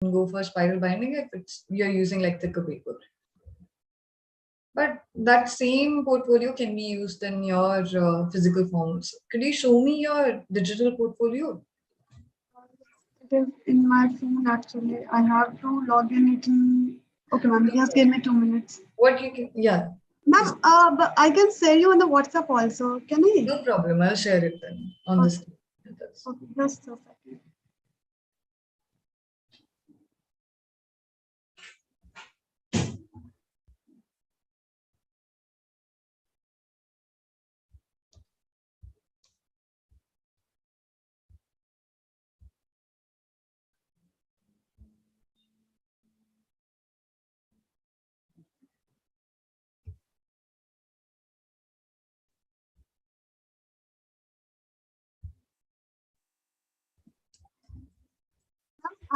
go for spiral binding if you're using like thicker paper. But that same portfolio can be used in your physical forms. Could you show me your digital portfolio? It is in my phone actually. I have to log in it. Okay, ma'am. Just give me 2 minutes. What you can, yeah. Ma'am, but I can share you on the WhatsApp also. Can I? No problem. I'll share it then on this. Okay, just a second.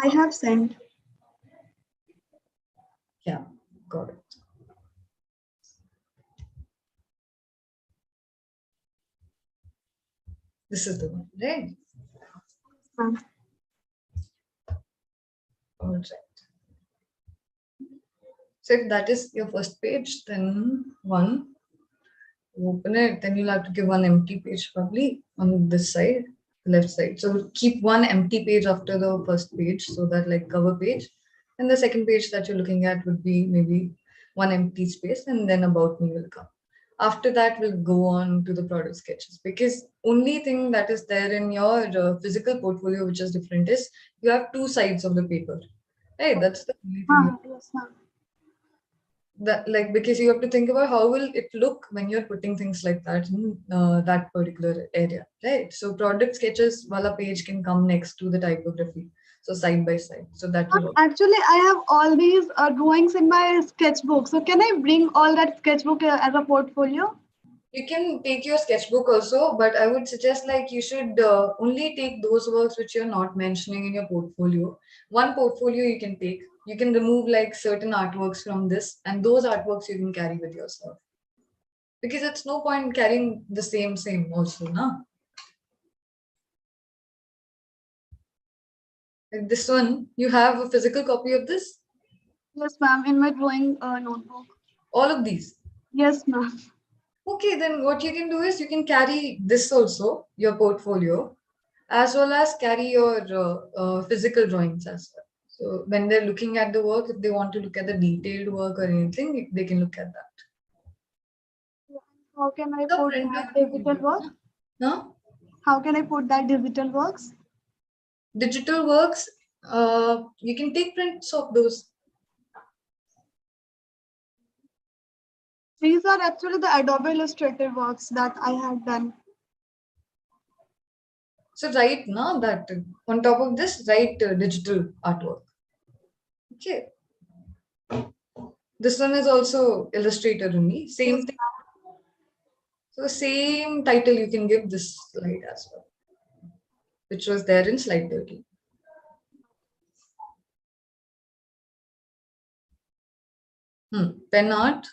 I have sent. Yeah, got it. This is the one, right? All right. So if that is your first page, then open it, then you'll have to give one empty page probably on this side, left side. So keep one empty page after the first page, so that like cover page. And the second page that you're looking at would be maybe one empty space, and then about me will come. After that, we'll go on to the product sketches, because only thing that is there in your physical portfolio which is different is you have two sides of the paper. Hey, that's the only thing. Yes, ma'am. That, like, because you have to think about how will it look when you're putting things like that in that particular area, right? So product sketches wala page can come next to the typography, so side by side, so that will Actually, I have all these drawings in my sketchbook. So can I bring all that sketchbook as a portfolio? You can take your sketchbook also, but I would suggest like you should only take those works which you're not mentioning in your portfolio. One portfolio you can take. You can remove like certain artworks from this, and those artworks you can carry with yourself. Because it's no point carrying the same also, na? Like this one, you have a physical copy of this? Yes, ma'am, in my drawing notebook. All of these? Yes, ma'am. Okay, then what you can do is you can carry this also, your portfolio, as well as carry your physical drawings as well. So when they're looking at the work, if they want to look at the detailed work or anything, they can look at that. How can I put that digital work? Huh? How can I put that digital works? Digital works, you can take prints of those. These are actually the Adobe Illustrator works that I had done. So write now that on top of this, write digital artwork. Okay. This one is also Illustrator only. Same thing. So same title you can give this slide as well, which was there in slide 13. Pen art.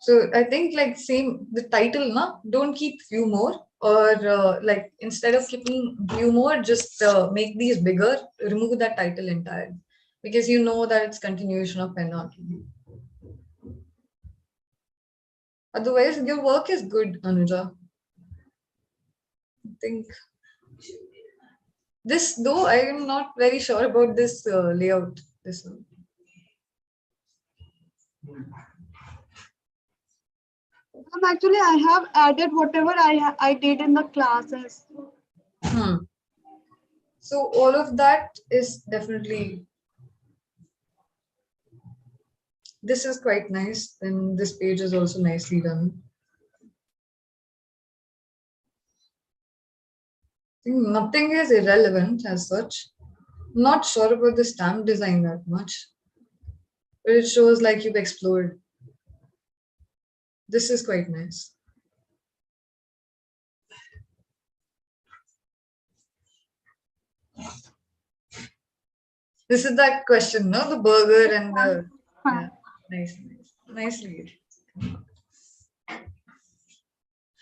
So I think like same the title, na? Don't keep few more, or like instead of keeping few more, just make these bigger. Remove that title entirely, because you know that it's continuation of pen art. Otherwise, your work is good, Anuja. I think this, though, I am not very sure about this layout. This one. Actually, I have added whatever I did in the classes. So all of that is definitely. This is quite nice. Then this page is also nicely done. I think nothing is irrelevant as such. Not sure about the stamp design that much, but it shows like you've explored. This is quite nice. This is that question, no? The burger and the yeah, nicely.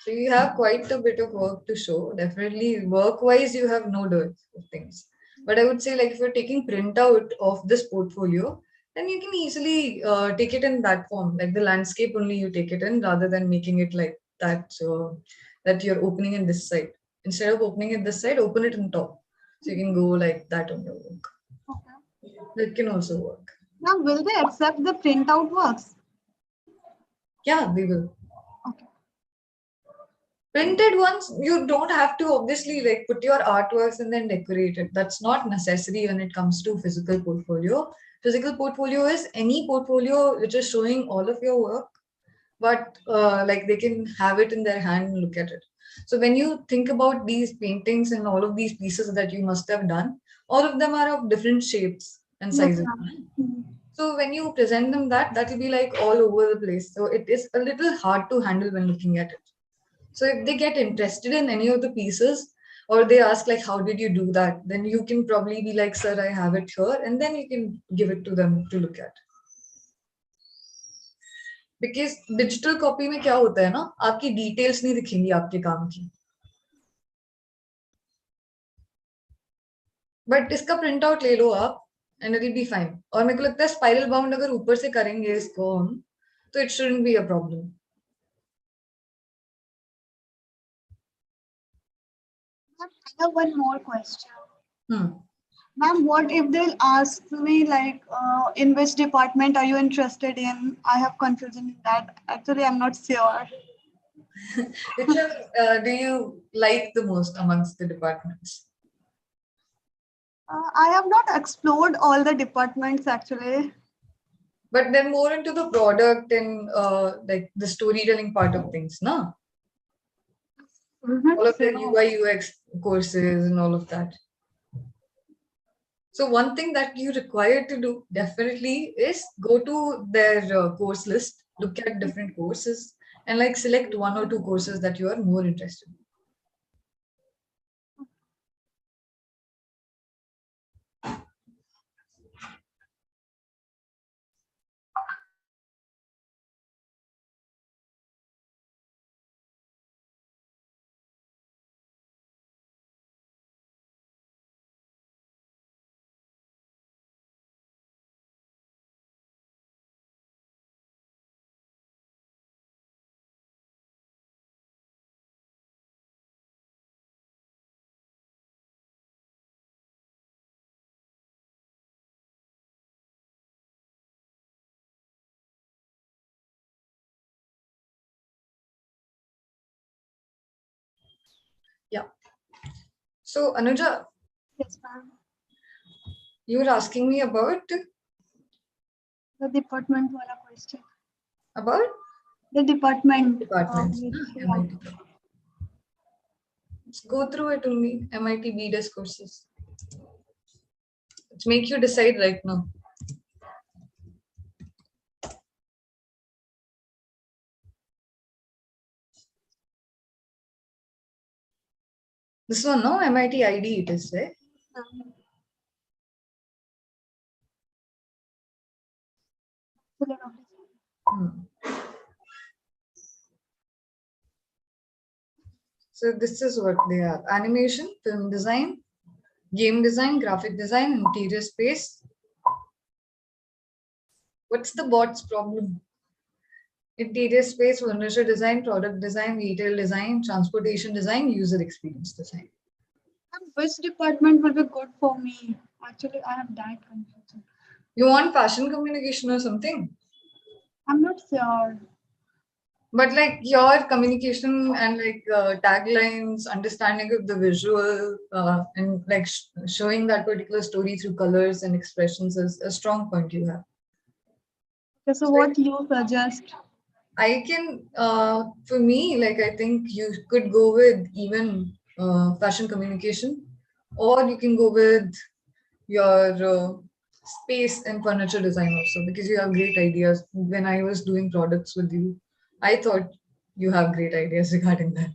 So you have quite a bit of work to show. Definitely work-wise, you have no dearth of things. But I would say like if you're taking printout of this portfolio, then you can easily take it in that form, like the landscape only you take it in rather than making it like that, so that you're opening in this side. Instead of opening it this side, open it on top. So you can go like that on your work. Okay. That can also work. Now, will they accept the printout works? Yeah, they will. Okay. Printed ones, you don't have to obviously like put your artworks and then decorate it. That's not necessary when it comes to physical portfolio. Physical portfolio is any portfolio which is showing all of your work, but like they can have it in their hand and look at it. So when you think about these paintings and all of these pieces that you must have done, all of them are of different shapes and Yes, sizes. ma'am. Mhm. So when you present them that will be like all over the place. So it is a little hard to handle when looking at it. So if they get interested in any of the pieces or they ask like, how did you do that? Then you can probably be like, sir, I have it here. And then you can give it to them to look at. Because digital copy में क्या होता है ना, आपकी details नहीं दिखेंगी आपके काम की. But इसका print out ले लो आप and it will be fine. और मेरे को लगता है spiral bound अगर ऊपर से करेंगे इसको हम, तो it shouldn't be a problem. I have one more question. Hmm. Ma'am, what if they'll ask me like, in which department are you interested in? I have confusion in that. Actually, I'm not sure. Which one do you like the most amongst the departments? I have not explored all the departments actually. But they're more into the product and like the storytelling part of things, no? All of the So, UI UX courses and all of that. So one thing that you require to do definitely is go to their course list, look at different courses, and like select one or two courses that you are more interested in. Yeah. So Anuja, yes, ma'am. you were asking me The department wala question. about The department. departments, Which, na? yeah. MIT. Let's go through it only. MIT B.Des courses. Let's make you decide right now. This one, no? MIT ID it is, right? Hmm. So this is what they are: animation, film design, game design, graphic design, interior space. What's the bot's problem? Interior space, furniture design, product design, retail design, transportation design, user experience design. Which department will be good for me? Actually, I have that confusion. You want fashion communication or something? I'm not sure. But like your communication and like taglines, understanding of the visual, and like showing that particular story through colors and expressions is a strong point you have. Okay, so what you suggest? I can, for me, like I think you could go with even fashion communication, or you can go with your space and furniture design also, because you have great ideas. When I was doing products with you, I thought you have great ideas regarding that.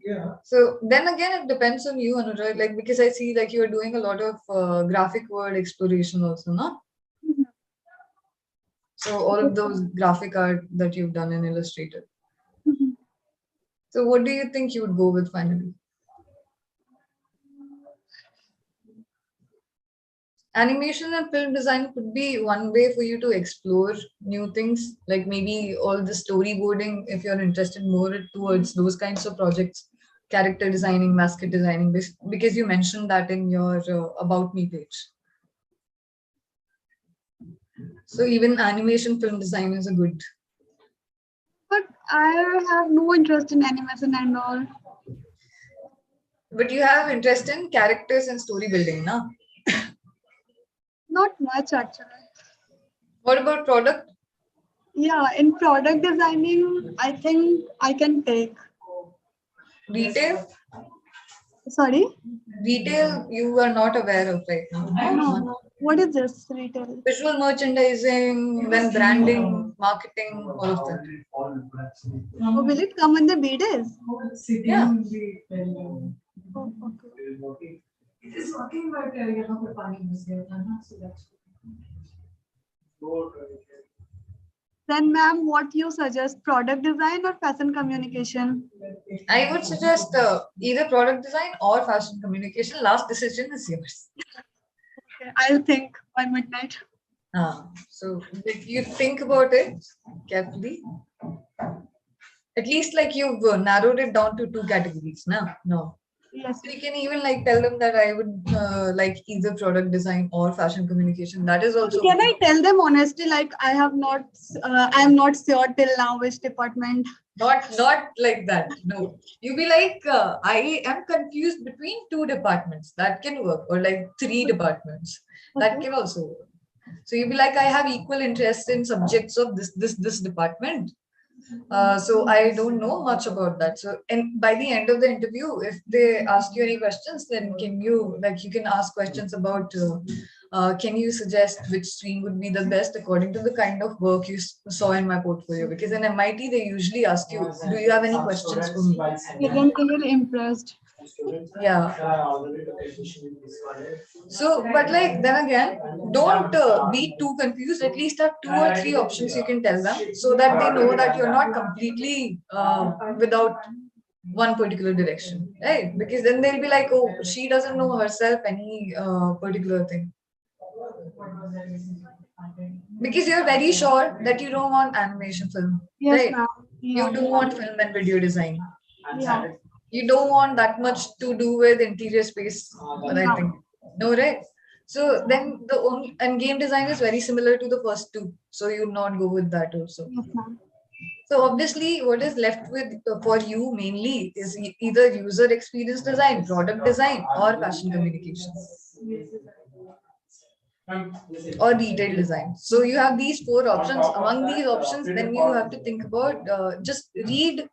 Yeah. So then again, it depends on you, Anuja. Like because I see like you are doing a lot of graphic word exploration also, no? So all of those graphic art that you've done in Illustrator. Mhm. So what do you think you would go with finally? Animation and film design could be one way for you to explore new things, like maybe all the storyboarding if you're interested more towards those kinds of projects, character designing, mascot designing, because you mentioned that in your About Me page. So even animation film design is a good. But I have no interest in animation and all. But you have interest in characters and story building, na? Not much actually. What about product? Yeah, in product designing, I think I can take. Retail? Sorry? Retail, you are not aware of right now. No, No? no. What is this retail? Visual merchandising, then branding, marketing, all of that. Oh, will it come in the B.Des? Yeah. Oh, okay. It is working, but यहाँ पर पानी घुस गया था ना, so that's. Then, ma'am, what you suggest? Product design or fashion communication? I would suggest either product design or fashion communication. Last decision is yours. Okay, I'll think by midnight. So if you think about it carefully, at least like you've narrowed it down to two categories. No. Yes. So you can even like tell them that I would like either product design or fashion communication. That is also Can okay. I tell them honestly, like I am not sure till now which department? Not like that. No, you be like, I am confused between two departments. That can work, or like three departments. That Okay. can also work. So you be like, I have equal interest in subjects of this department. So I don't know much about that. So, and by the end of the interview, if they ask you any questions, then can you like you can ask questions about can you suggest which stream would be the best according to the kind of work you saw in my portfolio? Because in MIT they usually ask you, do you have any questions for me? Then they will impressed. Yeah. So, but like then again, don't be too confused. At least have two or three options you can tell them so that they know that you're not completely without one particular direction, right? Because then they'll be like, oh, she doesn't know herself any particular thing. Because you're very sure that you don't want animation film, Yes, right? ma'am. You Yeah. don't want film and video design. Yeah. You don't want that much to do with interior space, I Yeah. think. No, right? So then the only and game design is very similar to the first two. So you'll not go with that also. Yes, ma'am. So obviously, what is left with for you mainly is either user experience design, product design, or fashion communication, or retail design. So you have these four options. Among these options, then you have to think about just read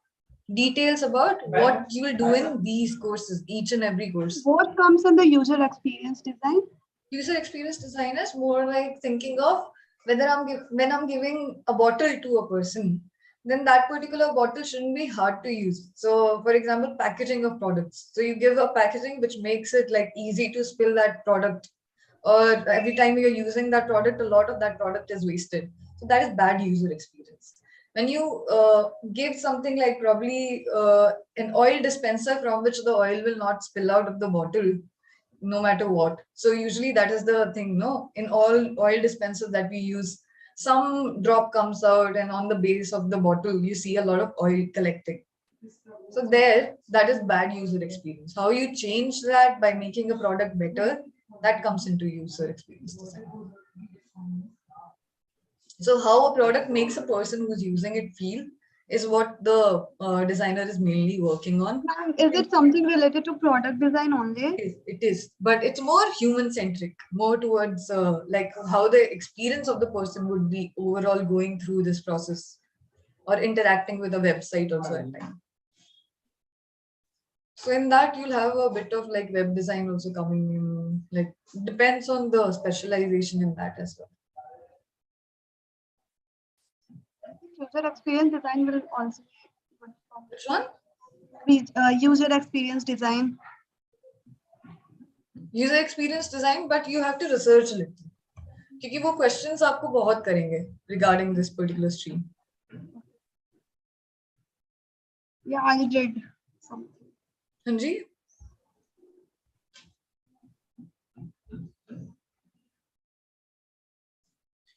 details about what you will do in these courses, each and every course. What comes in the user experience design? User experience design is more like thinking of whether when I'm giving a bottle to a person, then that particular bottle shouldn't be hard to use. So, for example, packaging of products. So you give a packaging which makes it like easy to spill that product, or every time you're using that product, a lot of that product is wasted. So that is bad user experience. When you give something like probably an oil dispenser from which the oil will not spill out of the bottle, no matter what. So usually that is the thing, no? In all oil dispensers that we use, some drop comes out, and on the base of the bottle, you see a lot of oil collecting. So there, that is bad user experience. How you change that by making a product better, that comes into user experience design. So how a product makes a person who's using it feel is what the designer is mainly working on. Ma'am, is it something related to product design only? It is, but it's more human centric, more towards like how the experience of the person would be overall going through this process or interacting with a website also at times. So in that you'll have a bit of like web design also coming in, like depends on the specialization in that as well. User experience design will also be good for Which one? user experience design. User experience design, but you have to research a little. क्योंकि वो questions आपको बहुत करेंगे regarding this particular stream. Yeah, I did something. हाँ जी.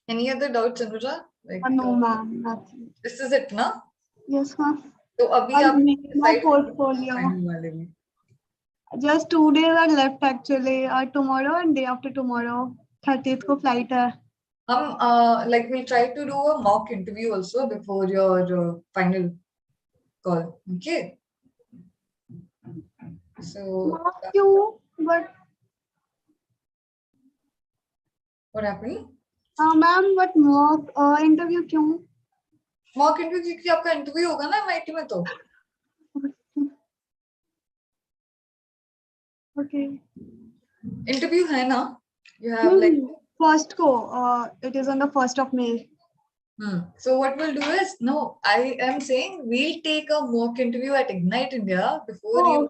Any other doubts, Anuja? Like, No, ma'am, nothing. this is it, ना? Yes, ma'am. तो अभी I'll आप make my decide portfolio. final वाले में. Just 2 days are left actually. Tomorrow and day after tomorrow. 30th को flight है. हम like we'll try to do a mock interview also before your final call. Okay. So क्यों? But what happened? ma'am, but mock interview क्यों? Mock interview क्योंकि आपका interview होगा ना MIT में तो. Okay. Interview है ना? You have like. First को. It is on the 1st of May. So what we'll do is, no, I am saying we'll take a mock interview at Ignite India before you.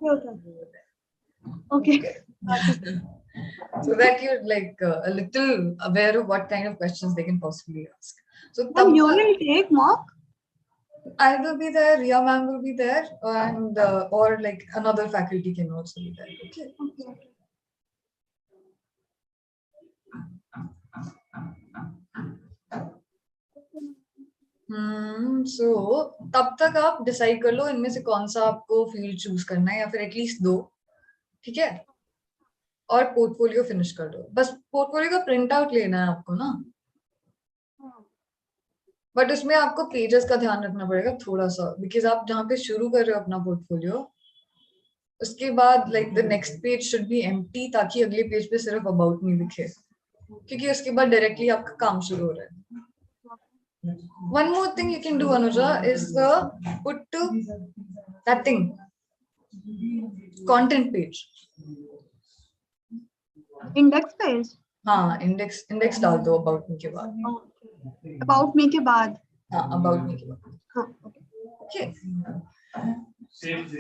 Okay. So that you're like a little aware of what kind of questions they can possibly ask. So And you will take mock? I will be there, Ria ma'am will be there, and or like another faculty can also be there. Okay. So तब तक आप decide कर लो इनमें से कौन सा आपको field choose करना है या फिर एटलीस्ट दो. ठीक है. और पोर्टफोलियो फिनिश कर दो. बस पोर्टफोलियो का प्रिंट आउट लेना है आपको ना. बट उसमें आपको पेजेस का ध्यान रखना पड़ेगा थोड़ा सा, बिकॉज आप जहाँ पे शुरू कर रहे हो अपना पोर्टफोलियो उसके बाद like the next page should be empty, ताकि अगले पेज पे सिर्फ अबाउट नहीं दिखे, क्योंकि उसके बाद डायरेक्टली आपका काम शुरू हो रहा है. One more thing you can do, Anuja, is put that thing, content page. Index page. हाँ, index डाल दो about me के बाद. About me के बाद. हाँ, about me के बाद. हाँ. Okay.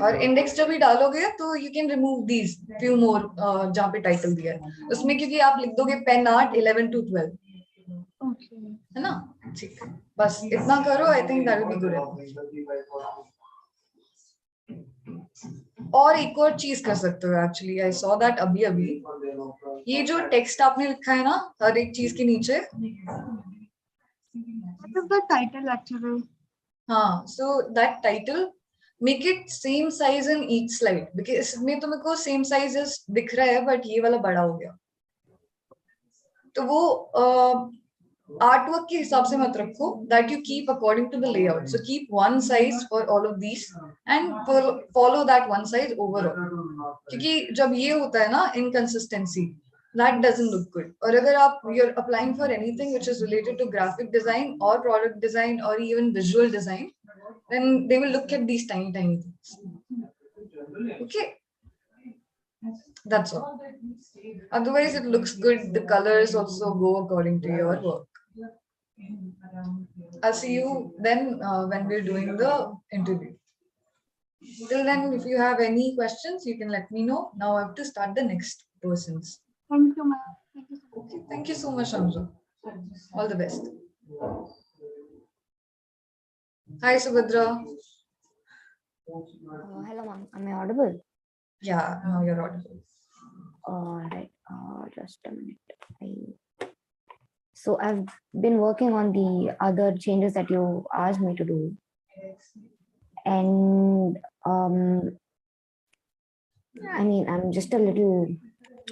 और इंडेक्स जब भी डालोगे तो you can remove these few more जहाँ पे टाइटल दिया है उसमें, क्योंकि आप लिख दोगे पेन आर्ट 11 to 12. है ना. ठीक है, बस इतना करो. I think that will be good. और एक और चीज कर सकते हो एक्चुअली, आई सॉ दैट अभी ये जो टेक्स्ट आपने लिखा है ना हर एक चीज के नीचे. What is the title actually? हाँ, so that title make it same size in each slide, because इसमें तो मेरे को same sizes दिख रहा है बट ये वाला बड़ा हो गया. तो वो artwork के हिसाब से मत रखो, that you keep according to the layout. So keep one size for all of these and follow that one size overall. क्योंकि जब ये होता है ना inconsistency, that doesn't look good. और अगर आप you're applying for anything which is related to graphic design or product design or even visual design, then they will look at these tiny things. Okay, that's all. Otherwise it looks good. The colors also go according to your work. I'll see you then when we're doing the interview. Till then, if you have any questions, you can let me know. Now I have to start the next persons. Thank you, ma'am. Thank you so much. Okay, thank you so much, Amra. All the best. Hi, Subhadra. Hello, ma'am. Am I audible? Yeah, now you're audible. All right. Just a minute. So I've been working on the other changes that you asked me to do, and I mean, I'm just a little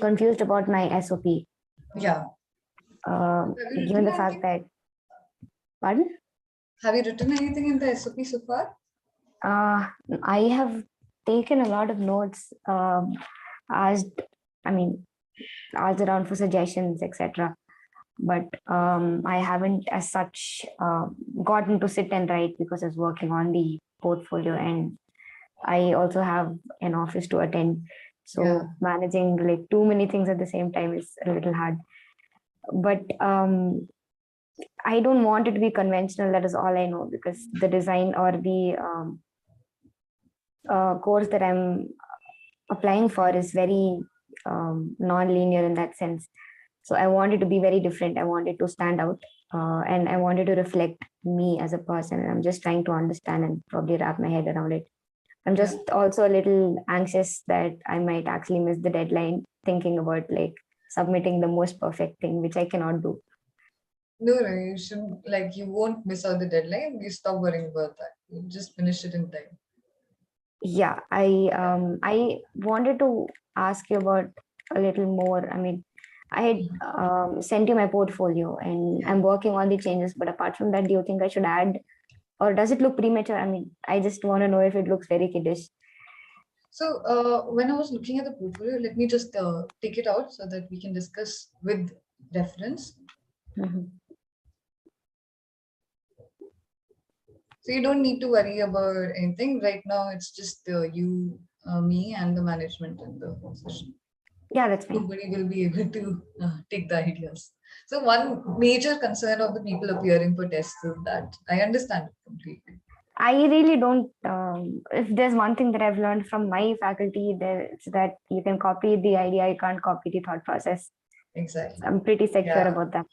confused about my SOP. Yeah. Given the fact that, pardon? Have you written anything in the SOP so far? I have taken a lot of notes, asked around for suggestions, etc. But I haven't as such gotten to sit and write because I was working on the portfolio, and I also have an office to attend. So managing like too many things at the same time is a little hard. But I don't want it to be conventional. That is all I know, because the design or the course that I'm applying for is very non-linear in that sense. So I wanted to be very different. I wanted to stand out, and I wanted to reflect me as a person. And I'm just trying to understand and probably wrap my head around it. I'm just also a little anxious that I might actually miss the deadline, thinking about like submitting the most perfect thing, which I cannot do. No, no, you shouldn't, like, you won't miss out the deadline. You stop worrying about that. You just finish it in time. Yeah, I wanted to ask you about a little more. I mean, I had sent you my portfolio and I'm working on the changes, but apart from that, do you think I should add, or does it look premature? I mean, I just want to know if it looks very kiddish. So when I was looking at the portfolio, let me just take it out so that we can discuss with reference. So you don't need to worry about anything right now. It's just you, me, and the management in the session. Yeah, that's fine. Nobody will be able to take the ideas. So one major concern of the people appearing for tests is that I understand it completely. I really don't. If there's one thing that I've learned from my faculty, it's that you can copy the idea, you can't copy the thought process. Exactly. I'm pretty secure about that.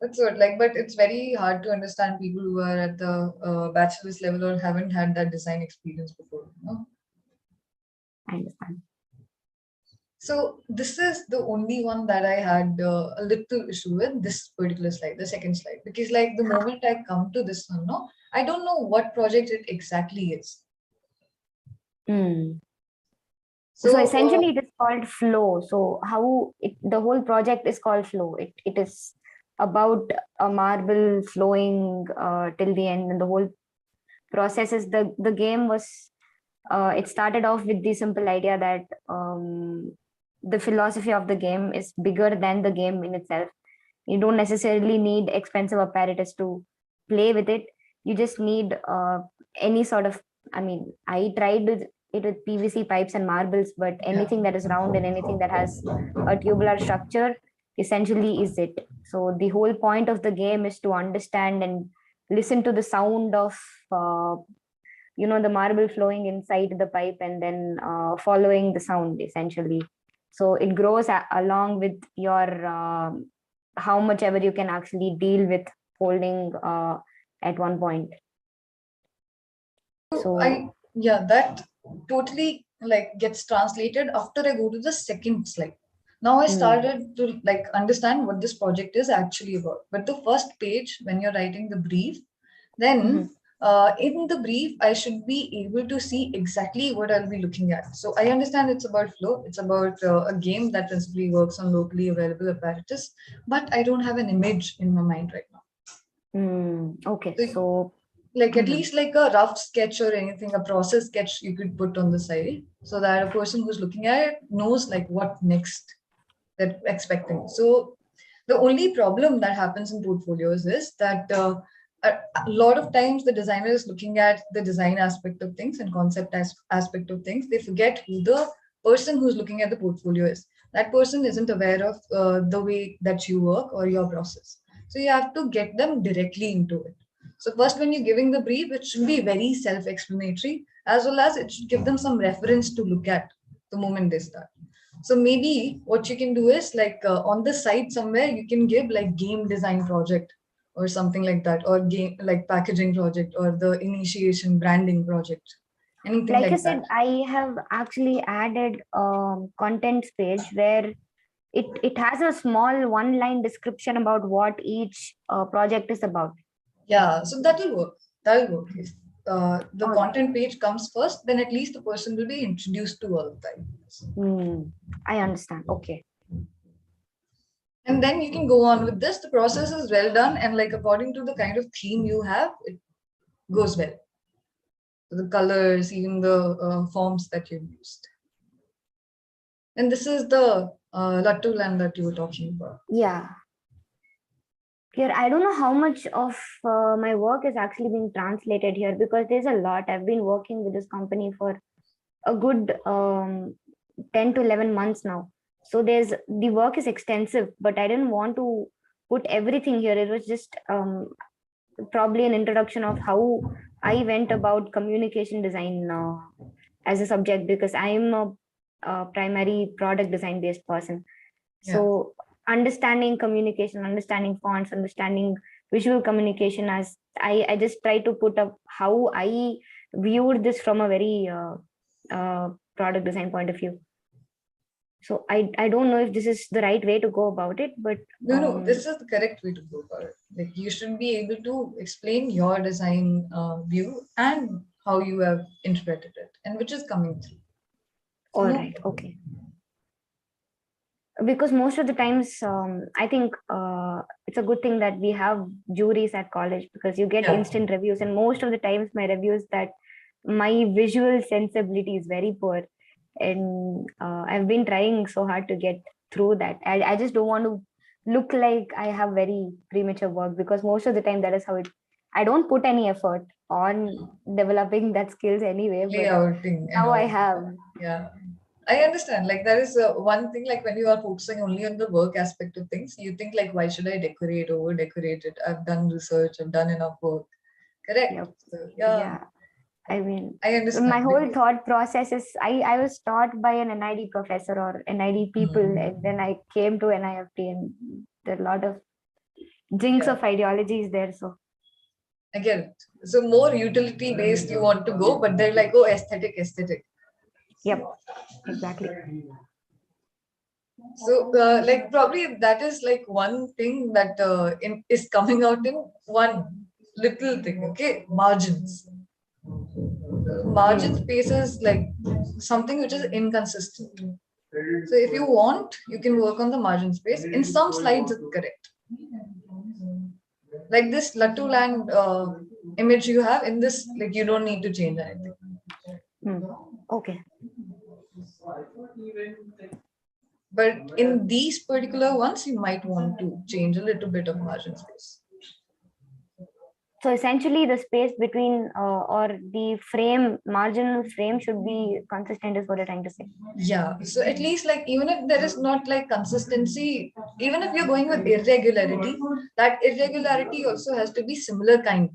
That's what, like, but it's very hard to understand people who are at the bachelor's level or haven't had that design experience before. You know? I understand. So this is the only one that I had a little issue with, this particular slide, the second slide, because like the moment I come to this one, no, I don't know what project it exactly is. So essentially it is called flow. So the whole project is called flow. It is about a marble flowing till the end, and the whole process is the game was it started off with the simple idea that the philosophy of the game is bigger than the game in itself. You don't necessarily need expensive apparatus to play with it. You just need any sort of, I mean, I tried it with PVC pipes and marbles, but anything that is round and anything that has a tubular structure essentially is it. So the whole point of the game is to understand and listen to the sound of the marble flowing inside the pipe, and then following the sound essentially. So it grows along with your how much ever you can actually deal with holding at one point. So that totally like gets translated after I go to the second slide. Now I started to like understand what this project is actually about. But the first page, when you're writing the brief, then in the brief, I should be able to see exactly what I'll be looking at. So I understand it's about flow. It's about a game that principally works on locally available apparatus, but I don't have an image in my mind right now. Okay, so like at least like a rough sketch or anything, a process sketch you could put on the side so that a person who's looking at it knows like what next they're expecting. So the only problem that happens in portfolios is that a lot of times the designer is looking at the design aspect of things and concept aspect of things. They forget who the person who's looking at the portfolio is. That person isn't aware of the way that you work or your process. So you have to get them directly into it. So first, when you're giving the brief, it should be very self-explanatory, as well as it should give them some reference to look at the moment they start. So maybe what you can do is like on the site somewhere, you can give like game design project or something like that, or game like packaging project or the initiation branding project. Anything like you said, that. I have actually added contents page where it has a small one-line description about what each project is about. Yeah, so that'll work. That'll work. If the content page comes first, then at least the person will be introduced to all of that. I understand. Okay. And then you can go on with this. The process is well done, and like according to the kind of theme you have, it goes well. The colors, even the forms that you've used. And this is the Lattu land that you were talking about. Yeah. Here, I don't know how much of my work is actually being translated here, because there's a lot. I've been working with this company for a good 10 to 11 months now. So the work is extensive, but I didn't want to put everything here. It was just probably an introduction of how I went about communication design as a subject, because I'm a primary product design based person. So understanding communication, understanding fonts, understanding visual communication. As I just try to put up how I viewed this from a very product design point of view. So I don't know if this is the right way to go about it, but no, this is the correct way to go about it. Like you should be able to explain your design view and how you have interpreted it, and which is coming through. So all right, okay. Because most of the times, I think it's a good thing that we have juries at college, because you get instant reviews, and most of the times my reviews that my visual sensibility is very poor, and I've been trying so hard to get through that. I just don't want to look like I have very premature work, because most of the time that is how it. I don't put any effort on developing that skills anyway, but layouting. now I have. Yeah. I understand. Like that is one thing. Like when you are focusing only on the work aspect of things, you think like, why should I decorate, over decorate it? I've done research. I've done enough work. Correct. Yep. So, Yeah. I mean, I understand. my whole thought process is I was taught by an NID professor or NID people, and then I came to NIFT, and there are a lot of jinx of ideologies there. So I get it. So more utility based you want to go, but they're like, oh, aesthetic. yep, exactly. So like probably that is like one thing that is coming out in one little thing. Okay, margins. Margin space is like something which is inconsistent. So if you want, you can work on the margin space. In some slides, it's correct. Like this Lattu land image you have in this, like you don't need to change anything. Okay. But in these particular ones, you might want to change a little bit of margin space. So essentially the space between or the frame, marginal frame should be consistent is what you're trying to say. Yeah. So at least like even if there is not like consistency, even if you're going with irregularity, that irregularity also has to be similar kind.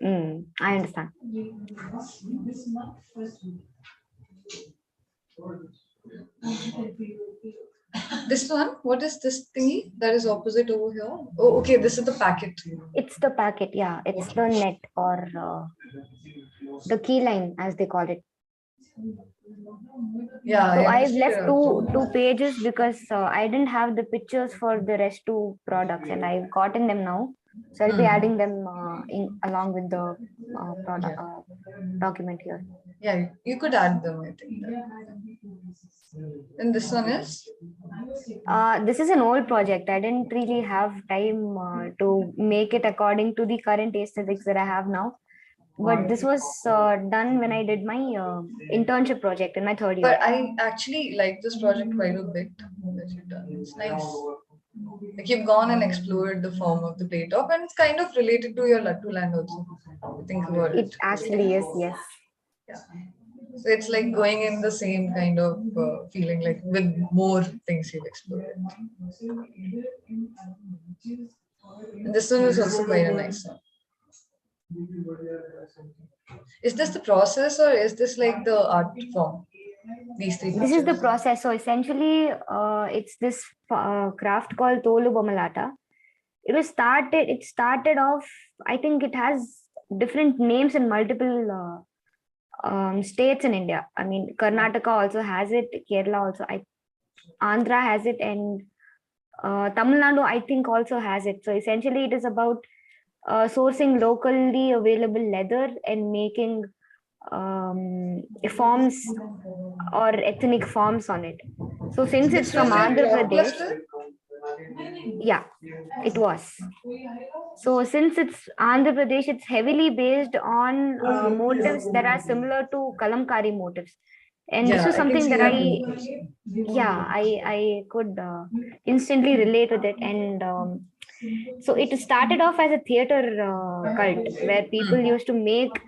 I understand. This one, what is this thingy that is opposite over here? Oh, okay, this is the packet. It's the packet, yeah. It's the net or the key line, as they call it. Yeah. So I've left two pages because I didn't have the pictures for the rest two products, and I've gotten them now. So I'll be adding them along with the product document here. Yeah, you could add them, I think. And this one is? This is an old project. I didn't really have time to make it according to the current aesthetics that I have now. But this was done when I did my internship project in my third year. But I actually like this project quite a bit that you've done. It's nice. Like you've gone and explored the form of the plate top, and it's kind of related to your Lattu land also. Think about it. It actually is, yes. Yeah. So it's like going in the same kind of feeling, like with more things you've explored. And this one is also quite a nice one. Is this the process or is this like the art form? These three pictures? This is the process. So essentially, it's this craft called Tolu Bomalata. It started off, I think it has different names in multiple states in India. I mean, Karnataka also has it, Kerala also, Andhra has it, and Tamil Nadu, I think, also has it. So essentially, it is about sourcing locally available leather and making forms or ethnic forms on it. So since it's from Andhra Pradesh, yeah, it was. So since it's Andhra Pradesh, it's heavily based on motifs that are similar to Kalamkari motifs. And this was something that I could instantly relate with it. And so it started off as a theater cult where people used to make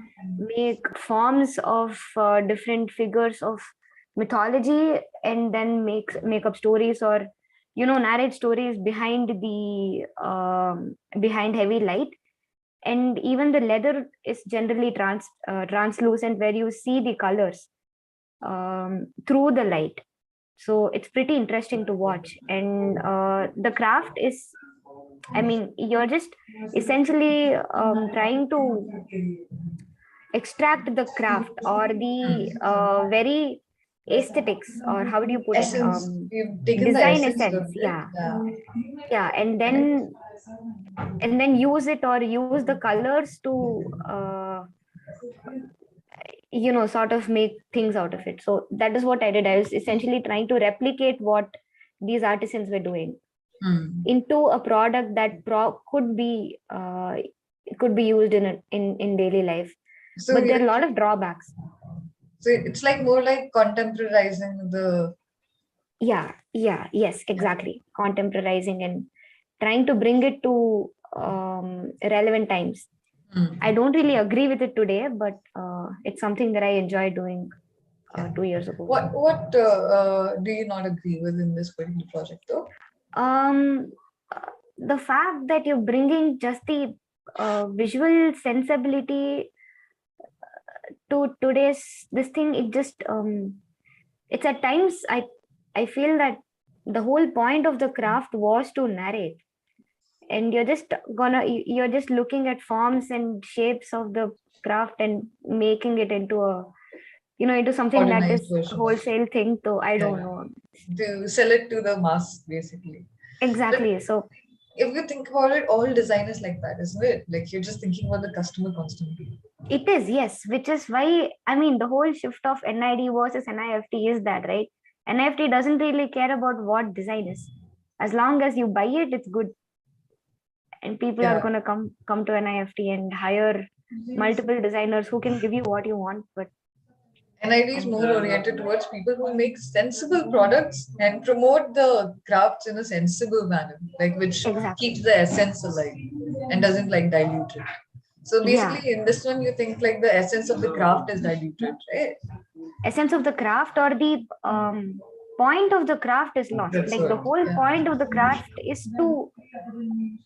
forms of different figures of mythology and then make up stories or narrate stories behind the behind heavy light. And even the leather is generally translucent, where you see the colors through the light. So it's pretty interesting to watch. And the craft is, I mean, you're just essentially trying to extract the craft or the very aesthetics, or how do you put it, Essence. You've taken the design essence of essence. it. Yeah, Yeah. yeah. And then use it, or use the colors to sort of make things out of it. So that is what I did. I was essentially trying to replicate what these artisans were doing into a product that could be used in daily life. So But there are a lot of drawbacks. So it's like more like contemporizing the. Yes, exactly. Contemporizing and trying to bring it to relevant times. I don't really agree with it today, but it's something that I enjoyed doing 2 years ago. What do you not agree with in this particular project, though? The fact that you're bringing just the visual sensibility to today's this thing, it just it's at times I feel that the whole point of the craft was to narrate, and you're just looking at forms and shapes of the craft and making it into into something that Modernized is version. wholesale thing. So I don't know, to sell it to the mass, basically. exactly. But so if you think about it, all design is like that, isn't it? Like you're just thinking about the customer constantly. it is, yes, which is why, I mean, the whole shift of NID versus NIFT is that, right? NIFT doesn't really care about what design is. As long as you buy it, it's good. And people are going to come to NIFT and hire multiple designers who can give you what you want. But NID is more oriented towards people who make sensible products and promote the crafts in a sensible manner, like which keeps the essence alive and doesn't like dilute it. So basically, in this one, you think like the essence of the craft is diluted, right? Essence of the craft, or the point of the craft is lost. That's like the whole point of the craft is to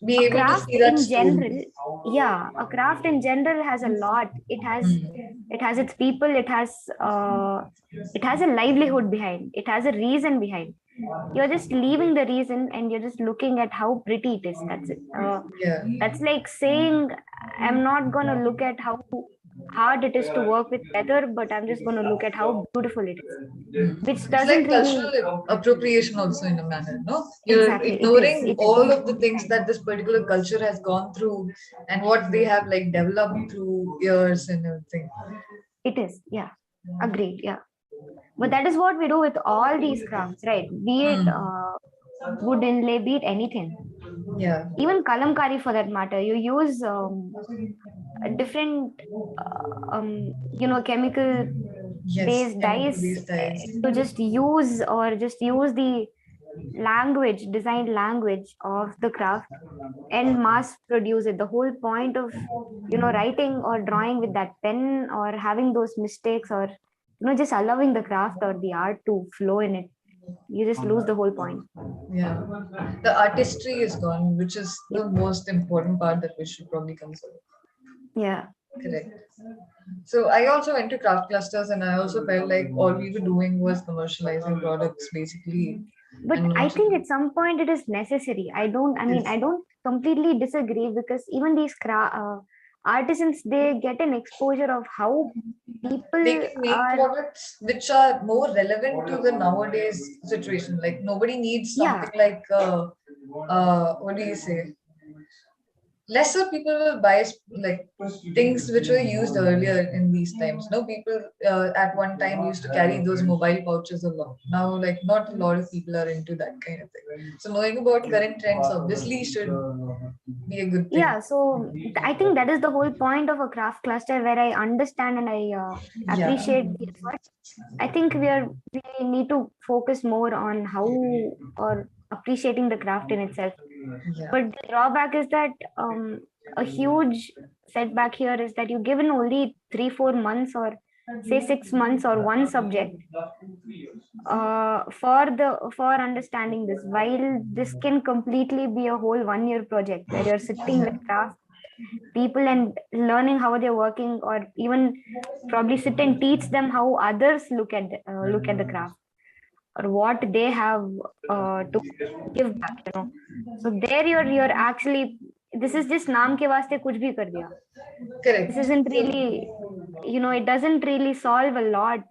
be able to see that in story. General, a craft in general has a lot. It has its people. It has a livelihood behind. It has a reason behind. You're just leaving the reason and you're just looking at how pretty it is. That's it. That's like saying, I'm not gonna look at how hard it is to work with leather, but I'm just going to look at how beautiful it is, which doesn't it's like cultural appropriation also in a manner, no? You're ignoring all of the things that this particular culture has gone through and what they have like developed through years and everything. It is, yeah, agreed, yeah. But that is what we do with all these crafts, right? Be it wood inlay, be it anything. Yeah. Even kalamkari, for that matter, you use different, chemical based dyes to just use the design language of the craft and mass produce it. The whole point of writing or drawing with that pen or having those mistakes, or just allowing the craft or the art to flow in it, you just lose the whole point. Yeah, the artistry is gone, which is the most important part that we should probably consider. Yeah, correct. So I also went to craft clusters, and I also felt like all we were doing was commercializing products, basically. But I think at some point it is necessary. I don't completely disagree, because even these artisans, they get an exposure of how people they can make products which are more relevant to the nowadays situation. Like nobody needs something like what do you say? Lesser people will buy like things which were used earlier in these times. No, people at one time used to carry those mobile pouches a lot. Now, like not a lot of people are into that kind of thing. So knowing about current trends obviously should be a good thing. Yeah, so I think that is the whole point of a craft cluster, where I understand and I appreciate the effort. I think we need to focus more on how, or appreciating the craft in itself. But the drawback is that a huge setback here is that you're given only 3-4 months, or say 6 months, or one subject for understanding this, while this can completely be a whole 1-year project where you're sitting with craft people and learning how they're working, or even probably sit and teach them how others look at the craft. or what they have to give back, So there you're actually, this is just naam ke vaste kuch bhi kar diya. Correct. This isn't really, it doesn't really solve a lot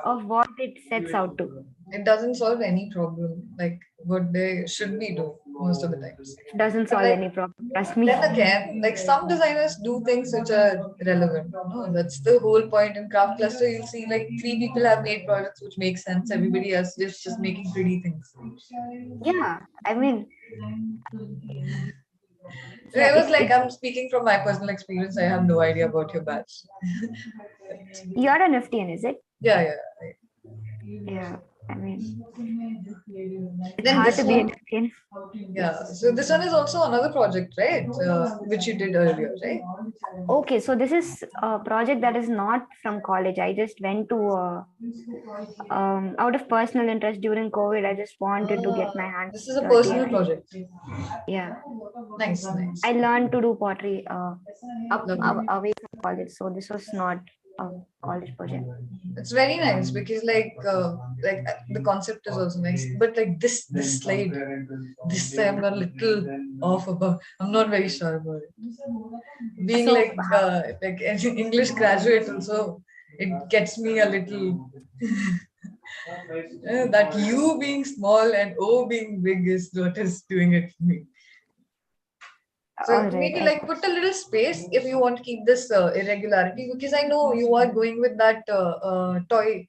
of what it sets out to. It doesn't solve any problem, like what they should be doing most of the times. It doesn't But solve like, any problem. Trust me. then again, like some designers do things which are relevant. No, that's the whole point in craft cluster. You'll see like 3 people have made products which make sense. Everybody else just making pretty things. Yeah, I mean, I yeah, was like, I'm speaking from my personal experience. I have no idea about your batch. you're an NIFTian, is it? Yeah, yeah. Yeah, I mean, it's Then hard this to be a one, NIFTian. yeah. So this one is also another project, right? Which you did earlier, right? Okay, so this is a project that is not from college. I just went to out of personal interest during COVID. I just wanted to get my hands This is a dirty, personal and project. yeah, Nice, nice. I learned to do pottery Lovely. away from college. So this was not a college project. It's very nice because like the concept is also nice, but like this slide, this I'm a little off about. I'm not very sure about it. Being So like an English graduate also, it gets me a little. That U being small and O being big is what is doing it for me. all So right, maybe like put a little space if you want to keep this irregularity, because I know you are going with that toy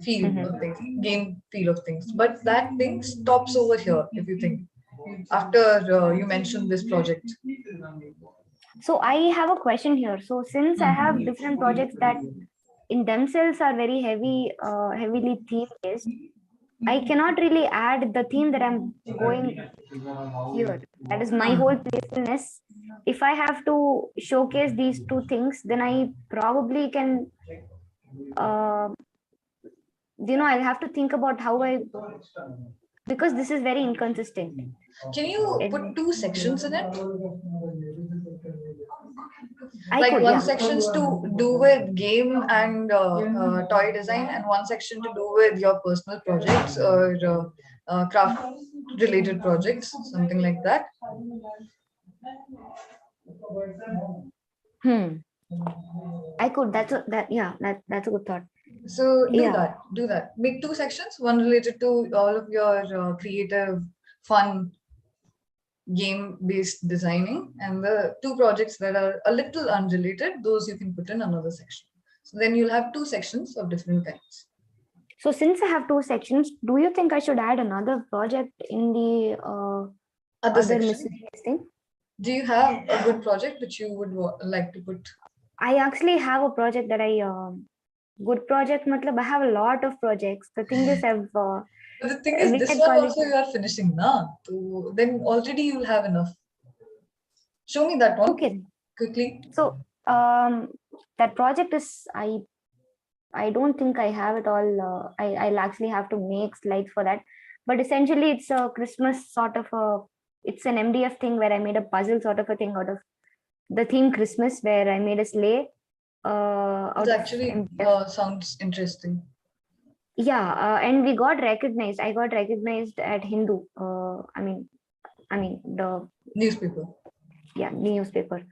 feel of things, game feel of things, but that thing stops over here if you think after you mentioned this project. So I have a question here. So since I have different projects that in themselves are very heavily theme based, I cannot really add the theme that I'm going here. That is my whole playfulness. If I have to showcase these two things, then I probably can, uh, I'll have to think about how because this is very inconsistent. Can you put And 2 sections in it? I Like could, one yeah. section's to do with game and toy design, and one section to do with your personal projects or craft related projects, something like that. I could. That's a good thought. So Yeah. do that. Make 2 sections, one related to all of your creative, fun, game-based designing, and the 2 projects that are a little unrelated, those you can put in another section. So then you'll have 2 sections of different kinds. So since I have 2 sections, do you think I should add another project in the Other other section. miscellaneous thing? Do you have a good project which you would like to put? I actually have a project that good project. Matlab, I have a lot of projects. The thing is, But the thing is, we this can one call also you are finishing now. So then already you'll have enough. Show me that one. Okay. Quickly. So that project is I don't think I have it all. I'll actually have to make slides for that. But essentially, it's a Christmas sort of it's an MDF thing where I made a puzzle sort of a thing out of the theme Christmas, where I made a sleigh. It actually sounds interesting. Yeah, and we got recognized. I got recognized at Hindu. I mean the Newspaper. Yeah, newspaper.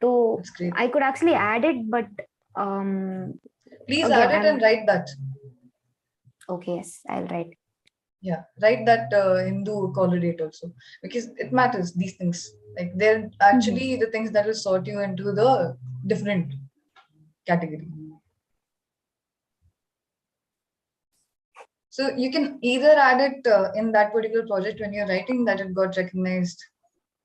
So That's great. I could actually add it, but please again, add it and write that. Okay, yes, I'll write. Yeah, write that Hindu color date also, because it matters. These things, like they're actually the things that will sort you into the different category. So you can either add it in that particular project when you're writing that it got recognized,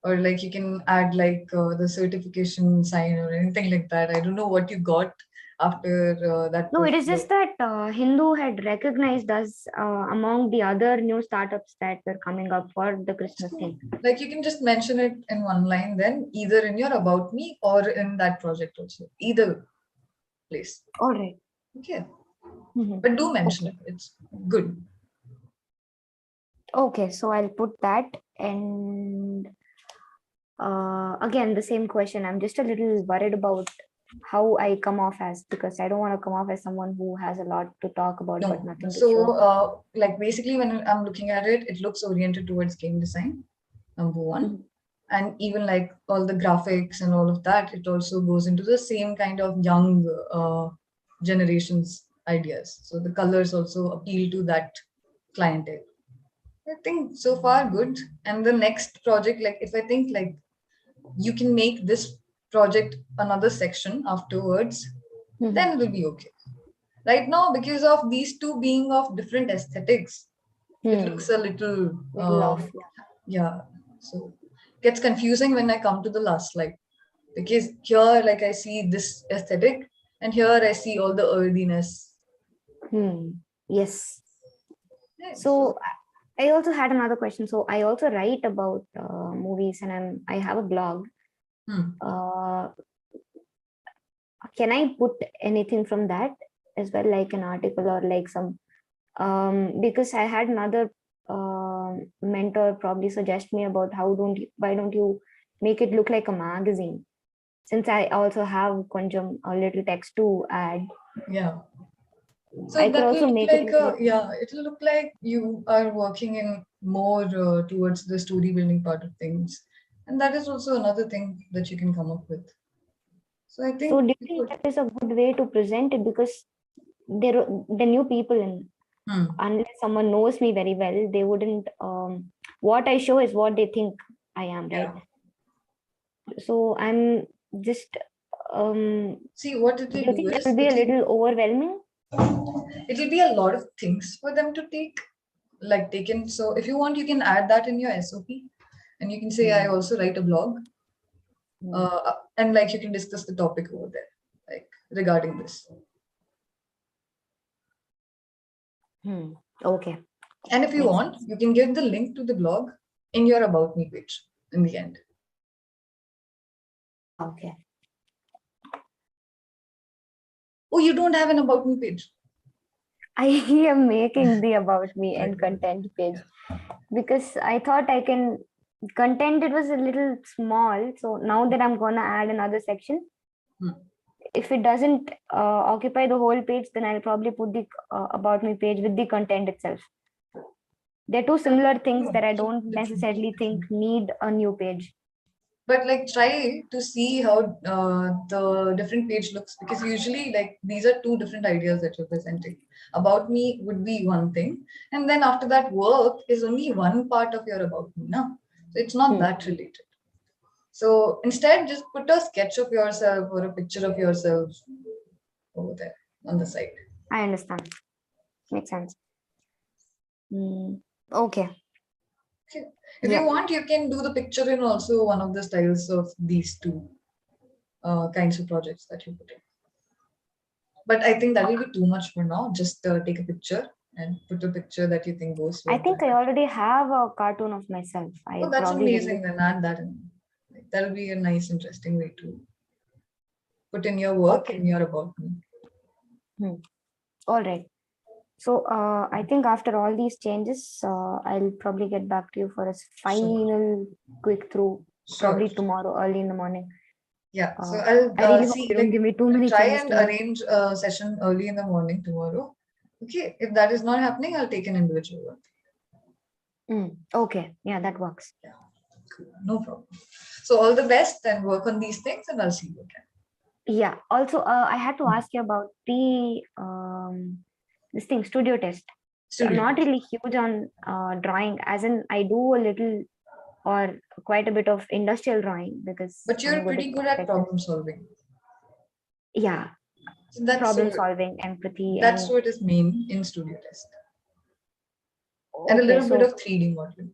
or like you can add like the certification sign or anything like that. I don't know what you got after that. No, it is just that Hindu had recognized us among the other new startups that were coming up for the Christmas thing. Like you can just mention it in one line then, either in your about me or in that project also. Either place. All right. Okay. But do mention it. It's good. Okay, so I'll put that. And again, the same question. I'm just a little worried about how I come off as, because I don't want to come off as someone who has a lot to talk about but No. nothing to So, show. like basically, when I'm looking at it, it looks oriented towards game design, number one. Mhm. And even like all the graphics and all of that, it also goes into the same kind of young generations ideas. So the colors also appeal to that clientele. I think so far good. And the next project, like if I think like you can make this project another section afterwards, then it will be okay. Right now, because of these two being of different aesthetics, it looks a little, Little off. yeah. So gets confusing when I come to the last slide, because here, like I see this aesthetic, and here I see all the earthiness. Yes. Yeah, So I also had another question. So I also write about movies, and I have a blog. Uh, can I put anything from that as well, like an article or like some? Because I had another mentor probably suggest me about why don't you make it look like a magazine? Since I also have konjam a little text to add. yeah. So I could that will also look make like it look yeah, it'll look like you are working in more towards the story building part of things, and that is also another thing that you can come up with. So I So think do you think that is a good way to present it? Because the new people in, unless someone knows me very well, they wouldn't what I show is what they think I am, right? So I'm just see what it do will you do think that is will be a little overwhelming? it'll be a lot of things for them to take, like taken. So if you want, you can add that in your SOP, and you can say I also write a blog, and like you can discuss the topic over there, like regarding this. Okay. And if you want, you can give the link to the blog in your About Me page in the end. Okay. Oh, you don't have an About Me page? I am making the About Me and content page because I thought I can content, it was a little small. So now that I'm going to add another section, if it doesn't occupy the whole page, then I'll probably put the About Me page with the content itself. They're two similar things that I don't necessarily think need a new page. But like try to see how the different page looks, because usually like these are two different ideas that you're presenting. About Me would be one thing, and then after that, work is only one part of your About Me, no? So it's not that related. So instead, just put a sketch of yourself or a picture of yourself over there on the side. I understand. Makes sense. Okay. If you want, you can do the picture in also one of the styles of these two kinds of projects that you put in. But I think that will be too much for now. Just take a picture and put a picture that you think goes with I think that. I already have a cartoon of myself. Oh, that's amazing. Then add that in. That'll be a nice, interesting way to put in your work in your About Me. All right. So I think after all these changes, I'll probably get back to you for a final quick through, probably tomorrow early in the morning. Yeah, so I'll I really see. hope you don't give me too many try changes and tomorrow. arrange a session early in the morning tomorrow. Okay, if that is not happening, I'll take an individual one. Okay, yeah, that works. Yeah, cool. No problem. So all the best and work on these things, and I'll see you again. Yeah. Also, I had to ask you about the this thing, studio test. So I'm not really huge on drawing, as in I do a little or quite a bit of industrial drawing because. But you're pretty good at problem solving. Yeah. So that's problem solving, empathy. That's what is main in studio test. And a little bit of 3D modeling.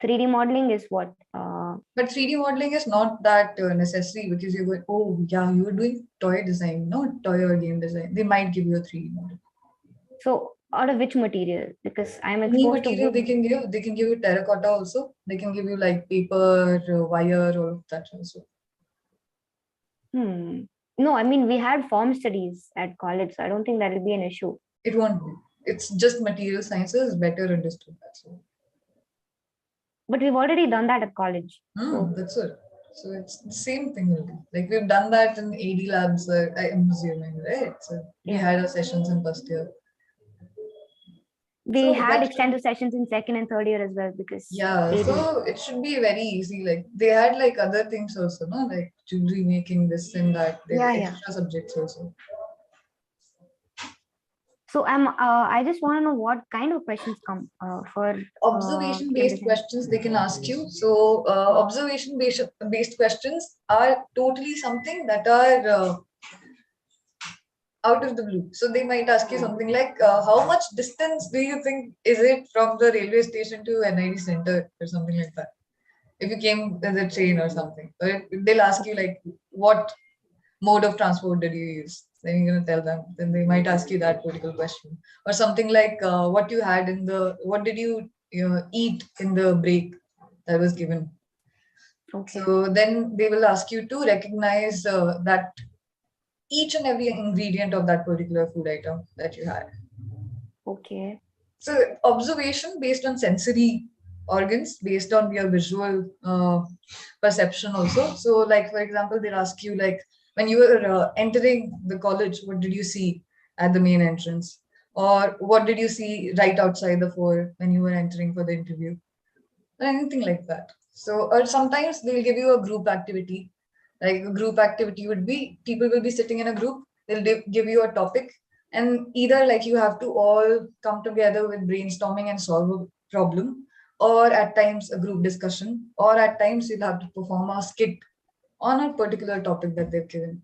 3D modeling is what? But 3D modeling is not that necessary, because you're going, oh yeah, you're doing toy design, no toy or game design. They might give you a 3D model. So out of which material? Because I'm Any exposed material to they can give you terracotta also. They can give you like paper, wire, all of that also. No, I mean, we had form studies at college, so I don't think that will be an issue. It won't be. It's just material sciences, better understood. That's all. But we've already done that at college. So. That's it. So it's the same thing only. Like we've done that in AD labs, I am assuming, right? So we Yeah. had our sessions in first year. We So had that extended sessions in second and third year as well because yeah, AD. so it should be very easy. Like they had like other things also, no? Like jewelry making, this and that. They have Yeah. extra subjects also. So I just want to know what kind of questions come for Observation film based design. questions they can ask you. So observation based questions are totally something that are out of the blue. So they might ask you something like, how much distance do you think is it from the railway station to NID center or something like that? If you came with a train or something, or they'll ask you like, what mode of transport did you use? Then you're gonna tell them. Then they might ask you that particular question, or something like, what did you eat in the break that was given? Okay. So then they will ask you to recognize that each and every ingredient of that particular food item that you had. Okay. So observation based on sensory organs, based on your visual perception also. So like, for example, they'll ask you like, when you were entering the college, what did you see at the main entrance? Or what did you see right outside the door when you were entering for the interview? Or anything like that. So, or sometimes they'll give you a group activity. Like a group activity would be, people will be sitting in a group, they'll give you a topic, and either like you have to all come together with brainstorming and solve a problem, or at times a group discussion, or at times you'll have to perform a skit on a particular topic that they've given.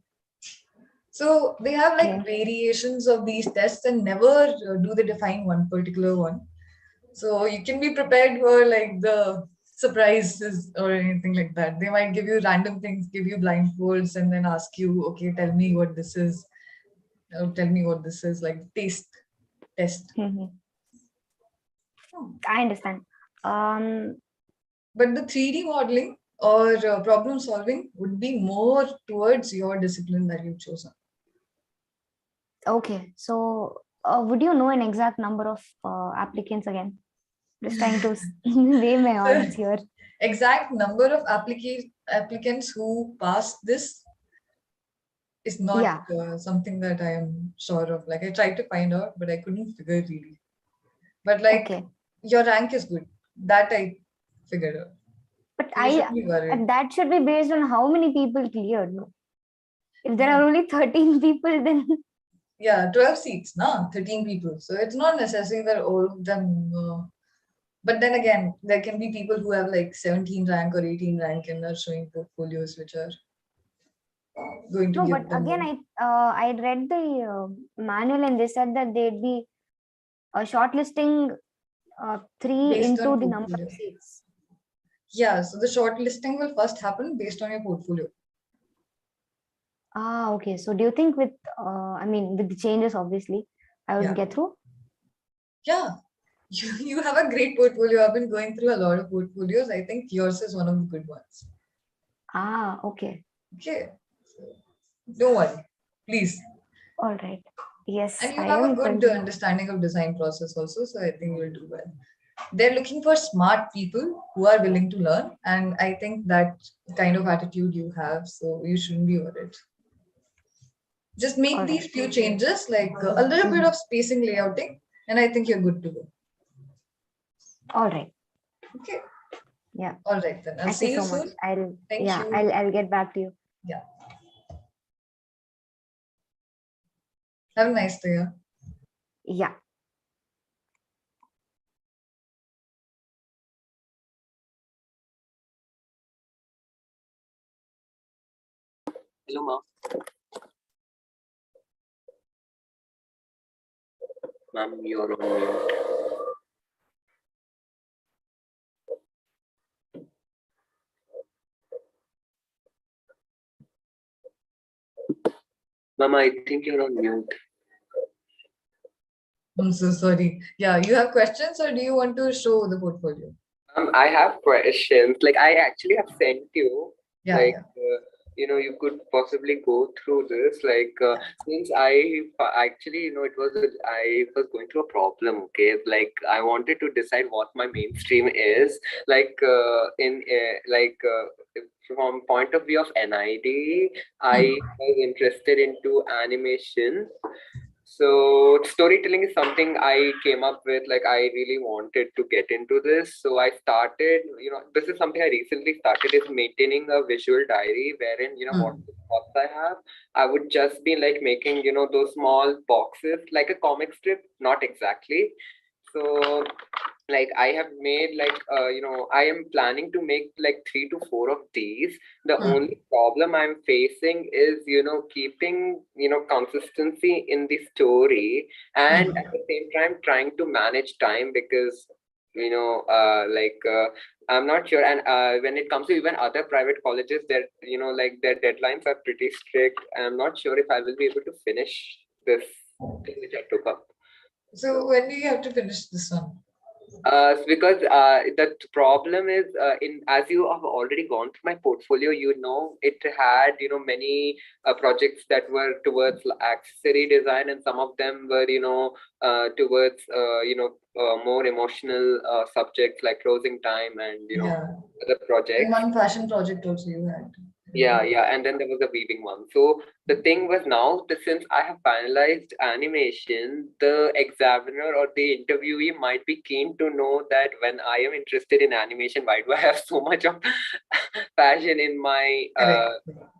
So they have like variations of these tests, and never do they define one particular one. So you can be prepared for like the surprises or anything like that. They might give you random things, give you blindfolds, and then ask you, okay, tell me what this is. Tell me what this is, like taste test. I understand. But the 3D modeling or problem solving would be more towards your discipline that you've chosen. Okay. So would you know an exact number of applicants again? Just trying to weigh my odds here. Exact number of applicants who passed this is not something that I am sure of. Like I tried to find out, but I couldn't figure really. But like your rank is good. That I figured out. But so that should be based on how many people cleared. No? If there are only 13 people, then yeah, 12 seats, no, 13 people. So it's not necessary that all of them. But then again, there can be people who have like 17 rank or 18 rank and are showing portfolios which are going to give them. Again, I read the manual and they said that they'd be shortlisting 3 based into the number of seats. Yeah, so the shortlisting will first happen based on your portfolio. Okay. So do you think with the changes, obviously, I would get through? Yeah, you have a great portfolio. I've been going through a lot of portfolios. I think yours is one of the good ones. Okay. Okay. Don't worry, please. All right. Yes. And you have a good understanding of design process also, so I think you'll do well. They're looking for smart people who are willing to learn, and I think that kind of attitude you have, so you shouldn't be worried. Just make these few changes, like a little bit of spacing layouting, and I think you're good to go. All right. Okay. Yeah. All right then. I'll see you soon. Thank you. I'll get back to you. Yeah. Have a nice day. Yeah. Hello, ma'am. Ma'am, you're on mute. Ma'am, I think you're on mute. I'm so sorry. Yeah, you have questions or do you want to show the portfolio? I have questions. Like I actually have sent you. You could possibly go through this. Since I actually, it was I was going through a problem. Okay, like I wanted to decide what my mainstream is. from point of view of NID, I was interested into animation. So storytelling is something I came up with, like I really wanted to get into this. So I started, this is something I recently started, is maintaining a visual diary wherein, what thoughts I have. I would just be like making, those small boxes, like a comic strip, not exactly. So like I have made like I am planning to make like 3 to 4 of these. The only problem I'm facing is keeping consistency in the story, and at the same time trying to manage time, because I'm not sure. And when it comes to even other private colleges, like their deadlines are pretty strict. I'm not sure if I will be able to finish this thing which I took up. So when do you have to finish this one? Because the problem is, as you have already gone through my portfolio, it had many projects that were towards accessory design, and some of them were towards more emotional subjects like closing time and other projects. And one fashion project also you had. Yeah, and then there was a weaving one. So the thing was, now that since I have finalized animation, the examiner or the interviewee might be keen to know that when I am interested in animation, why do I have so much of passion in my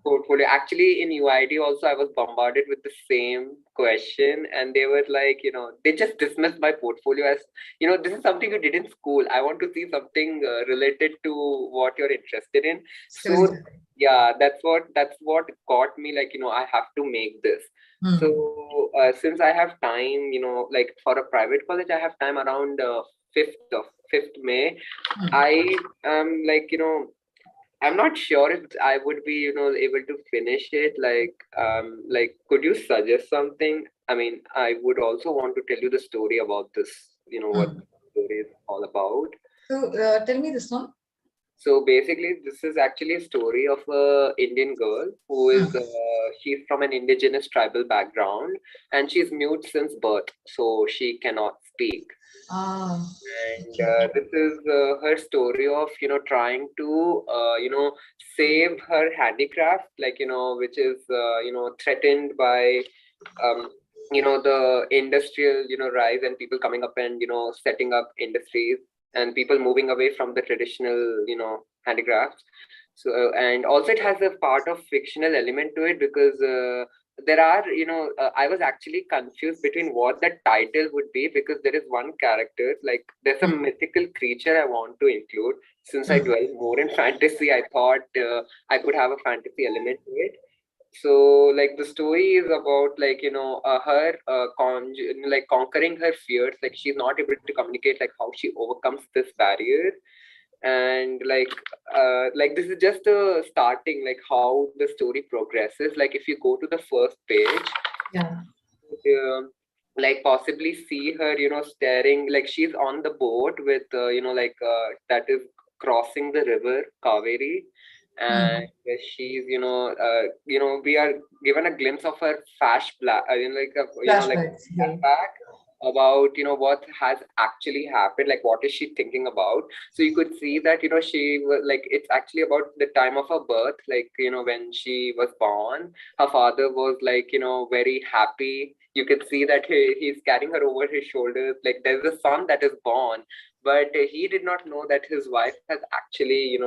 portfolio? Actually, in UID also, I was bombarded with the same question, and they were like, they just dismissed my portfolio as, this is something you did in school. I want to see something related to what you're interested in. So yeah, that's what got me, like I have to make this. So since I have time, like for a private college, I have time around 5th May. I am like I'm not sure if I would be able to finish it. Like could you suggest something? I mean, I would also want to tell you the story about this, what the story is all about. So tell me this one. So basically, this is actually a story of a Indian girl who is she's from an indigenous tribal background, and she's mute since birth, so she cannot speak. And this is her story of trying to save her handicraft, like which is threatened by the industrial rise, and people coming up and setting up industries, and people moving away from the traditional handicrafts. So and also it has a part of fictional element to it, because there are I was actually confused between what the title would be, because there is one character, like there's a mythical creature I want to include. Since I dwell more in fantasy, I thought I could have a fantasy element to it. So like the story is about like her like conquering her fears. Like she's not able to communicate, like how she overcomes this barrier. And like this is just a starting, like how the story progresses. Like if you go to the first page, like possibly see her staring, like she's on the boat with that is crossing the river Kaveri. And she's we are given a glimpse of her flashback, flashback about what has actually happened, like what is she thinking about. So you could see that she was like, it's actually about the time of her birth, like when she was born, her father was like very happy. You could see that he's carrying her over his shoulders, like there's a son that is born, but he did not know that his wife has actually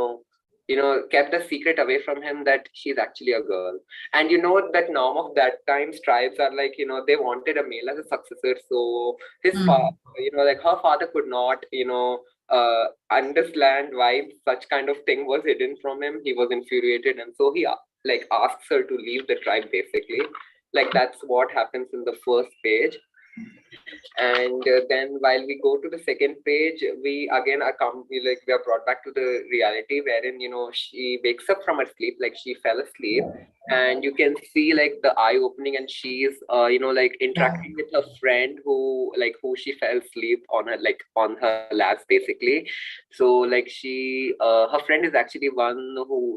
kept the secret away from him, that she's actually a girl. And that norm of that time, tribes are like they wanted a male as a successor. So his like her father could not understand why such kind of thing was hidden from him. He was infuriated, and so he like asks her to leave the tribe, basically. Like that's what happens in the first page. And then while we go to the second page, we again we are brought back to the reality, wherein she wakes up from her sleep, like she fell asleep, and you can see like the eye opening, and she's like interacting with her friend who she fell asleep on her, like on her laps, basically. So like she her friend is actually one who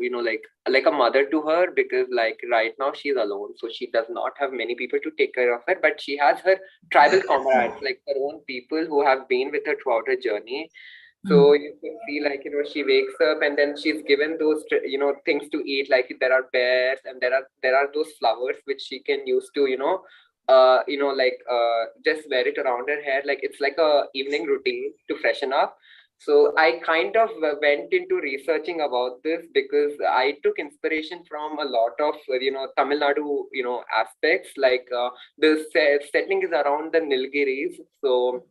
like a mother to her, because like right now she's alone, so she does not have many people to take care of her, but she has her tribal comrades, like her own people who have been with her throughout her journey. So you can see, like, she wakes up and then she's given those, things to eat. Like there are bears and there are those flowers which she can use to, just wear it around her hair. Like it's like a evening routine to freshen up. So I kind of went into researching about this because I took inspiration from a lot of, Tamil Nadu, aspects. Like the setting is around the Nilgiris. So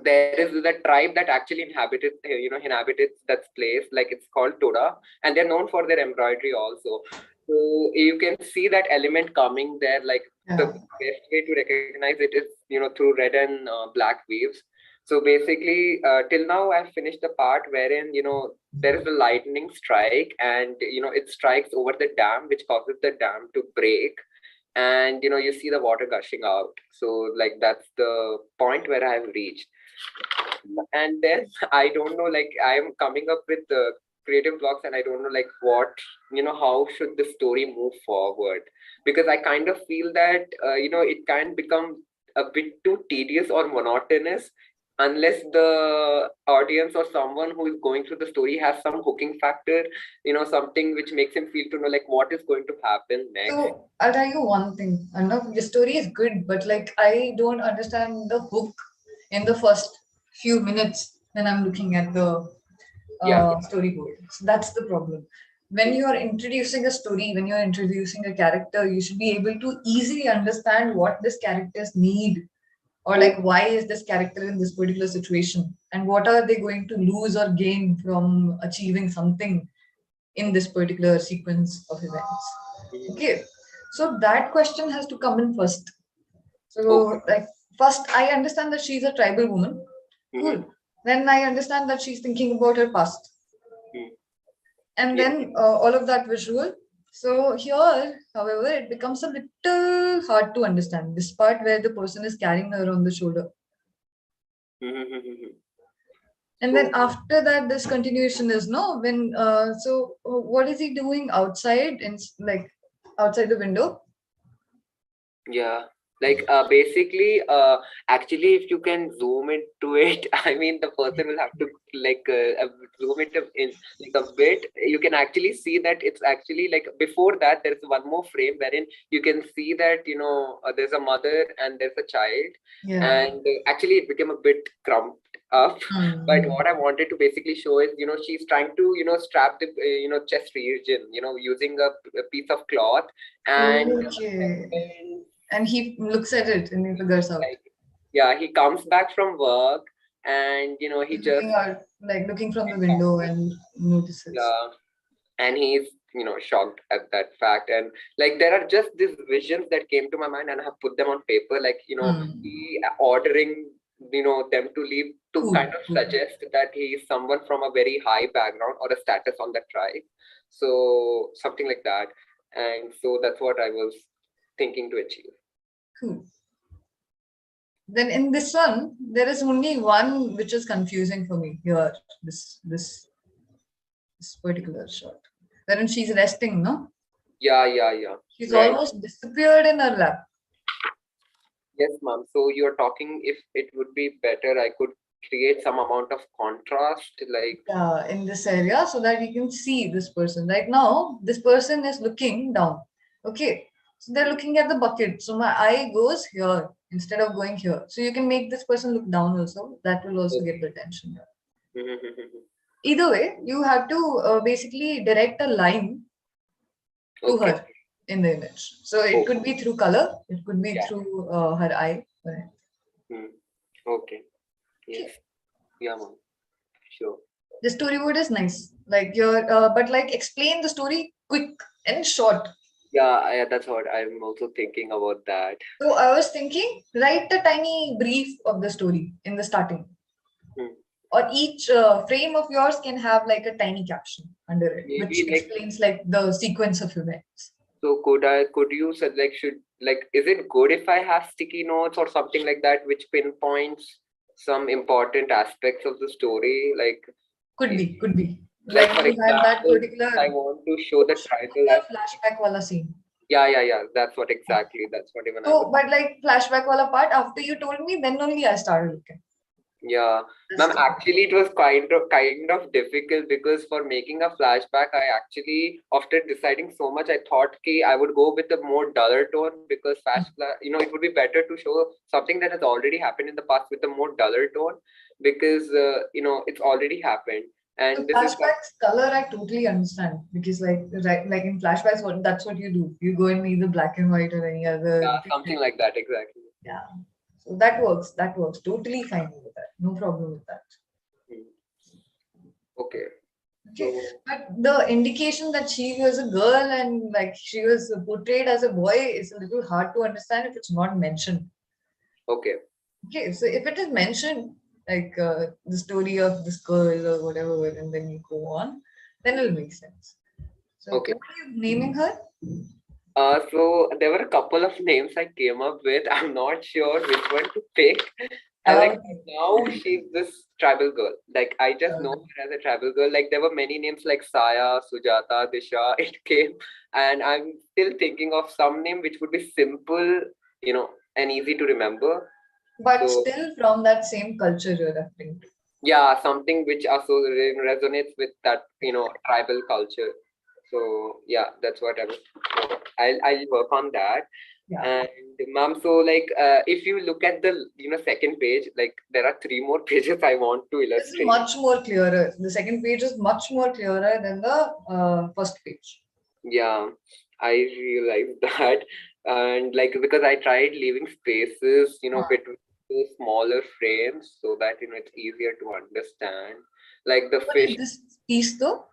there is the tribe that actually inhabited that place. Like it's called Toda, and they're known for their embroidery also. So you can see that element coming there. Like the best way to recognize it is, through red and black waves. So basically, till now, I've finished the part wherein, there is a lightning strike and, it strikes over the dam, which causes the dam to break. And, you see the water gushing out. So like, that's the point where I've reached. And then I don't know, like, I'm coming up with the creative blocks and I don't know, like, what, how should the story move forward? Because I kind of feel that, it can become a bit too tedious or monotonous unless the audience or someone who is going through the story has some hooking factor, something which makes him feel to know, like, what is going to happen next. So I'll tell you one thing. I know the story is good, but like I don't understand the hook in the first few minutes when I'm looking at the storyboard. So that's the problem. When you are introducing a story, when you're introducing a character, you should be able to easily understand what this characters need, or like why is this character in this particular situation, and what are they going to lose or gain from achieving something in this particular sequence of events. Okay, so that question has to come in first. So like first I understand that she's a tribal woman. Cool. Then I understand that she's thinking about her past. And then all of that visual. So here, however, it becomes a little hard to understand this part where the person is carrying her on the shoulder. And then after that, this continuation is when what is he doing outside, in like outside the window? Yeah, like basically, actually, if you can zoom into it, I mean, the person will have to like zoom it in like a bit. You can actually see that it's actually like before that, there's one more frame wherein you can see that there's a mother and there's a child, and actually it became a bit crumped up. But what I wanted to basically show is, she's trying to strap the chest region, using a piece of cloth, and and he looks at it and he figures out. Yeah, he comes back from work and he just looking from the window and notices. Yeah, and he's shocked at that fact, and like there are just these visions that came to my mind and I have put them on paper, like he ordering them to leave to kind of suggest that he is someone from a very high background or a status on that tribe, so something like that. And so that's what I was thinking to achieve. Cool. Then in this one, there is only one which is confusing for me here. This particular shot, wherein she's resting, no? Yeah. She's almost disappeared in her lap. Yes, ma'am. So you're talking if it would be better, I could create some amount of contrast, like in this area, so that you can see this person. Right now, this person is looking down. Okay. So they're looking at the bucket. So my eye goes here instead of going here. So you can make this person look down also. That will also get the attention. Either way, you have to basically direct a line to her in the image. So it could be through color. It could be through her eye. Okay. Yes. Yeah, ma'am. Sure. The storyboard is nice. Like but like explain the story quick and short. Yeah, that's what I'm also thinking about that. So I was thinking, write a tiny brief of the story in the starting. Or each frame of yours can have like a tiny caption under it, which explains like the sequence of events. So could you say is it good if I have sticky notes or something like that, which pinpoints some important aspects of the story? Like could be. Like for example, that particular, I want to show the tribal flashback wala scene. Yeah. That's what exactly. That's what even. So, but like flashback wala part, after you told me, then only I started looking. Yeah, ma'am, actually it was kind of difficult because for making a flashback, I actually, after deciding so much, I thought I would go with a more duller tone because it would be better to show something that has already happened in the past with a more duller tone because it's already happened. And So this is flashbacks color I totally understand because like in flashbacks that's what you do. You go in either black and white or any other something like that, exactly. Yeah. So that works. That works. Totally fine with that. No problem with that. Okay. Okay. But the indication that she was a girl and like she was portrayed as a boy is a little hard to understand if it's not mentioned. Okay. Okay. So if it is mentioned, like the story of this girl or whatever, and then you go on, then it'll make sense. So okay. What are you naming her? So there were a couple of names I came up with. I'm not sure which one to pick. And like now she's this tribal girl. Like I just know her as a tribal girl. Like there were many names like Saya, Sujata, Disha. It came, and I'm still thinking of some name which would be simple, and easy to remember. But still from that same culture you're referring to. Yeah, something which also resonates with that, tribal culture. So yeah, that's what I'll work on that. Yeah. And ma'am, so like if you look at the second page, like there are 3 more pages I want to illustrate. This is much more clearer. The second page is much more clearer than the first page. Yeah, I realized that, and like because I tried leaving spaces, between the smaller frames so that it's easier to understand. Like the What fish. is this piece though?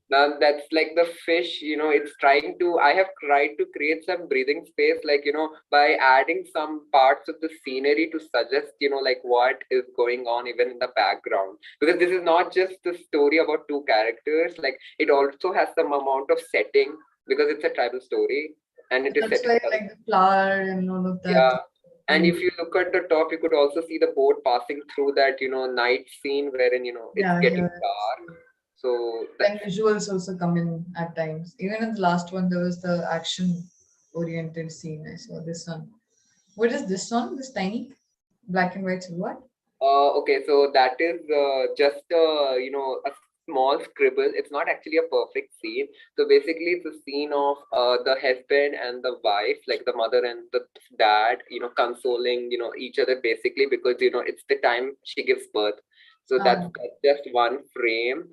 Now that's like the fish, it's trying to, I have tried to create some breathing space, like, by adding some parts of the scenery to suggest, like what is going on even in the background. Because this is not just the story about 2 characters, like it also has some amount of setting because it's a tribal story and it is That's why like the flower and all of that. Yeah. And if you look at the top, you could also see the boat passing through that, night scene wherein, it's getting dark. So then visuals also come in at times. Even in the last one, there was the action-oriented scene. I saw this one. What is this one? This tiny black and white silhouette? Okay, so that is just a small scribble. It's not actually a perfect scene. So basically, it's a scene of the husband and the wife, like the mother and the dad, consoling each other basically because it's the time she gives birth. So that's just one frame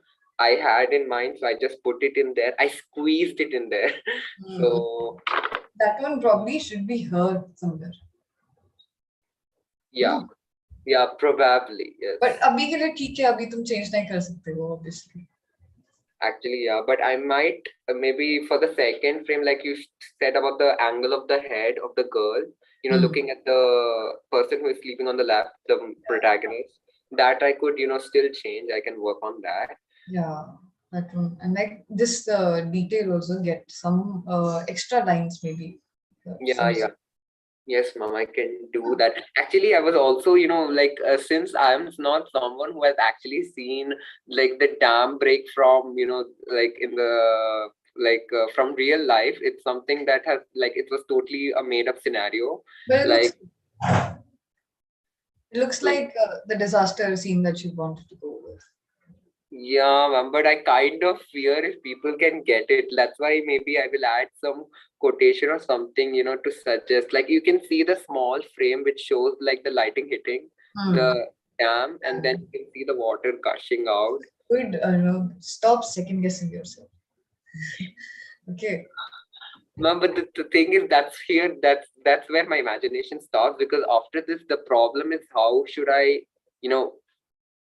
I had in mind, so I just put it in there. I squeezed it in there. So that one probably should be heard somewhere. Yeah. Yeah, probably, yes. But abhi ke liye theek hai, abhi tum change nahi kar sakte ho, obviously. Actually, yeah, but I might maybe for the second frame, like you said about the angle of the head of the girl, looking at the person who is sleeping on the left, the protagonist, that I could, still change. I can work on that. Yeah, that one. And like this detail also get some extra lines maybe. Yeah. Yes, ma'am, I can do that. Actually, I was also, like, since I'm not someone who has actually seen like the dam break from, like in the from real life, it's something that has like it was totally a made up scenario. But it looks like the disaster scene that you wanted to go with. Yeah, ma'am, but I kind of fear if people can get it. That's why maybe I will add some quotation or something, to suggest. Like you can see the small frame which shows like the lighting hitting the dam, and then you can see the water gushing out. Good, stop second guessing yourself. Okay. No, but the thing is that's where my imagination stops because after this the problem is how should I,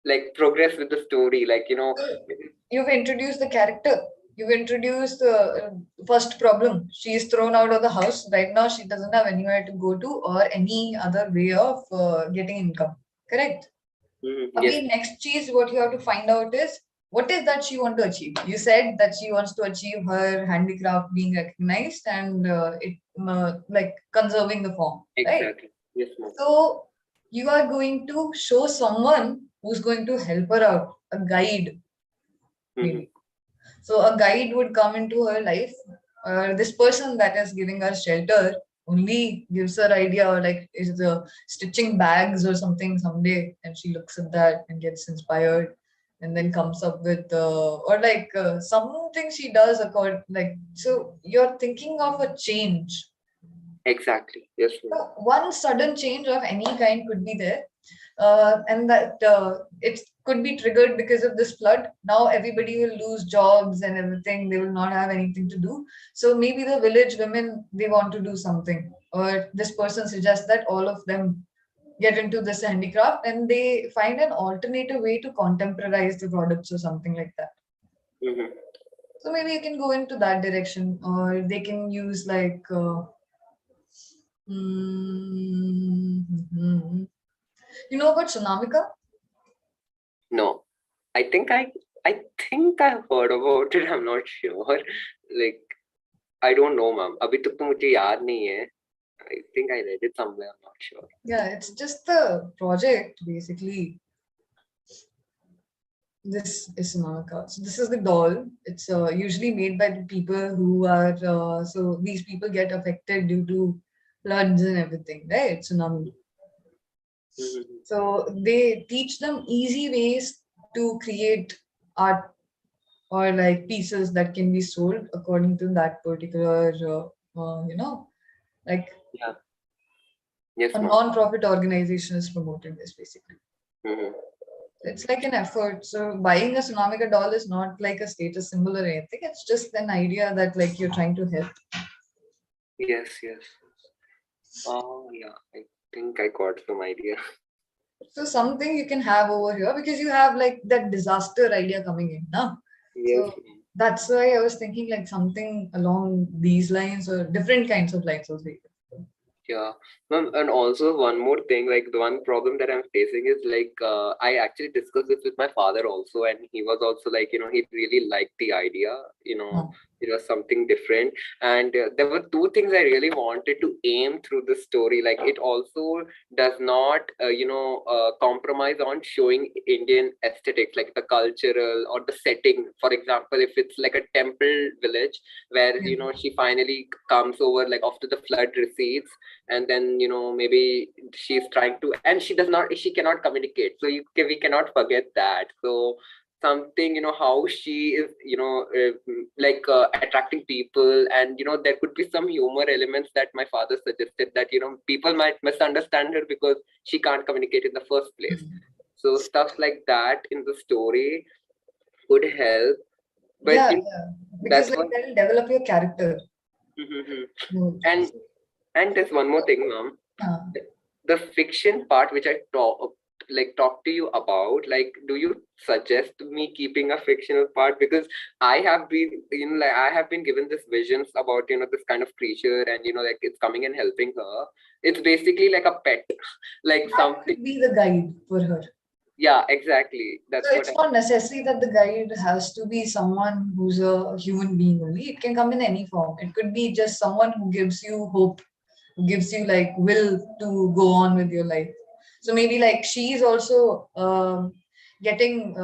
like progress with the story, like you've introduced the character, you've introduced the first problem. She is thrown out of the house right now. She doesn't have anywhere to go to or any other way of getting income, correct? Yes. Next cheese, what you have to find out is what is that she wants to achieve. You said that she wants to achieve her handicraft being recognized and like conserving the form, exactly. Right? Yes, ma'am. So you are going to show someone who's going to help her out, a guide. Maybe. So a guide would come into her life, this person that is giving her shelter only gives her idea, or like is the stitching bags or something someday, and she looks at that and gets inspired, and then comes up with or like something she does like, so you're thinking of a change. Exactly. Yes. So one sudden change of any kind could be there, and that it could be triggered because of this flood. Now everybody will lose jobs and everything. They will not have anything to do. So maybe the village women, they want to do something, or this person suggests that all of them get into this handicraft, and they find an alternative way to contemporize the products or something like that. Mm-hmm. So maybe you can go into that direction, or they can use like. Mm-hmm. You know about Sonamika? No, I think I've heard about it. I'm not sure. Like, I don't know, ma'am. अभी तक तो मुझे याद नहीं है. I think I read it somewhere. I'm not sure. Yeah, it's just the project basically. This is Sonamika. So this is the doll. It's usually made by the people who are so these people get affected due to floods and everything, right? Tsunami. Mm-hmm. So they teach them easy ways to create art or like pieces that can be sold according to that particular, like Yeah. Yes, a ma'am. non-profit organization is promoting this basically. Mm-hmm. It's like an effort. So buying a Sonamika doll is not like a status symbol or anything. It's just an idea that like you're trying to help. Yes, yes. Oh, yeah. I think I got some idea. So something you can have over here, because you have like that disaster idea coming in now. Yes. So that's why I was thinking like something along these lines or different kinds of lines also. Yeah, ma'am, and also one more thing, like the one problem that I'm facing is like I actually discussed this with my father also, and he was also like, he really liked the idea, it was something different. And there were two things I really wanted to aim through the story. Like it also does not, compromise on showing Indian aesthetics, like the cultural or the setting. For example, if it's like a temple village where, she finally comes over like after the flood recedes, and then maybe she's trying to, and she cannot communicate, so we cannot forget that. So something, how she is attracting people, and there could be some humor elements that my father suggested, that people might misunderstand her because she can't communicate in the first place. So stuff like that in the story could help. But yeah, because like that will develop your character. And there's one more thing, ma'am. The fiction part, which I talk to you about, like, do you suggest me keeping a fictional part? Because I have been, I have been given this visions about, this kind of creature, and like it's coming and helping her. It's basically like a pet, like that something. Could be the guide for her. Yeah, exactly. That's so it's not necessary that the guide has to be someone who's a human being only. It can come in any form. It could be just someone who gives you hope, who gives you like will to go on with your life. So maybe like she's also getting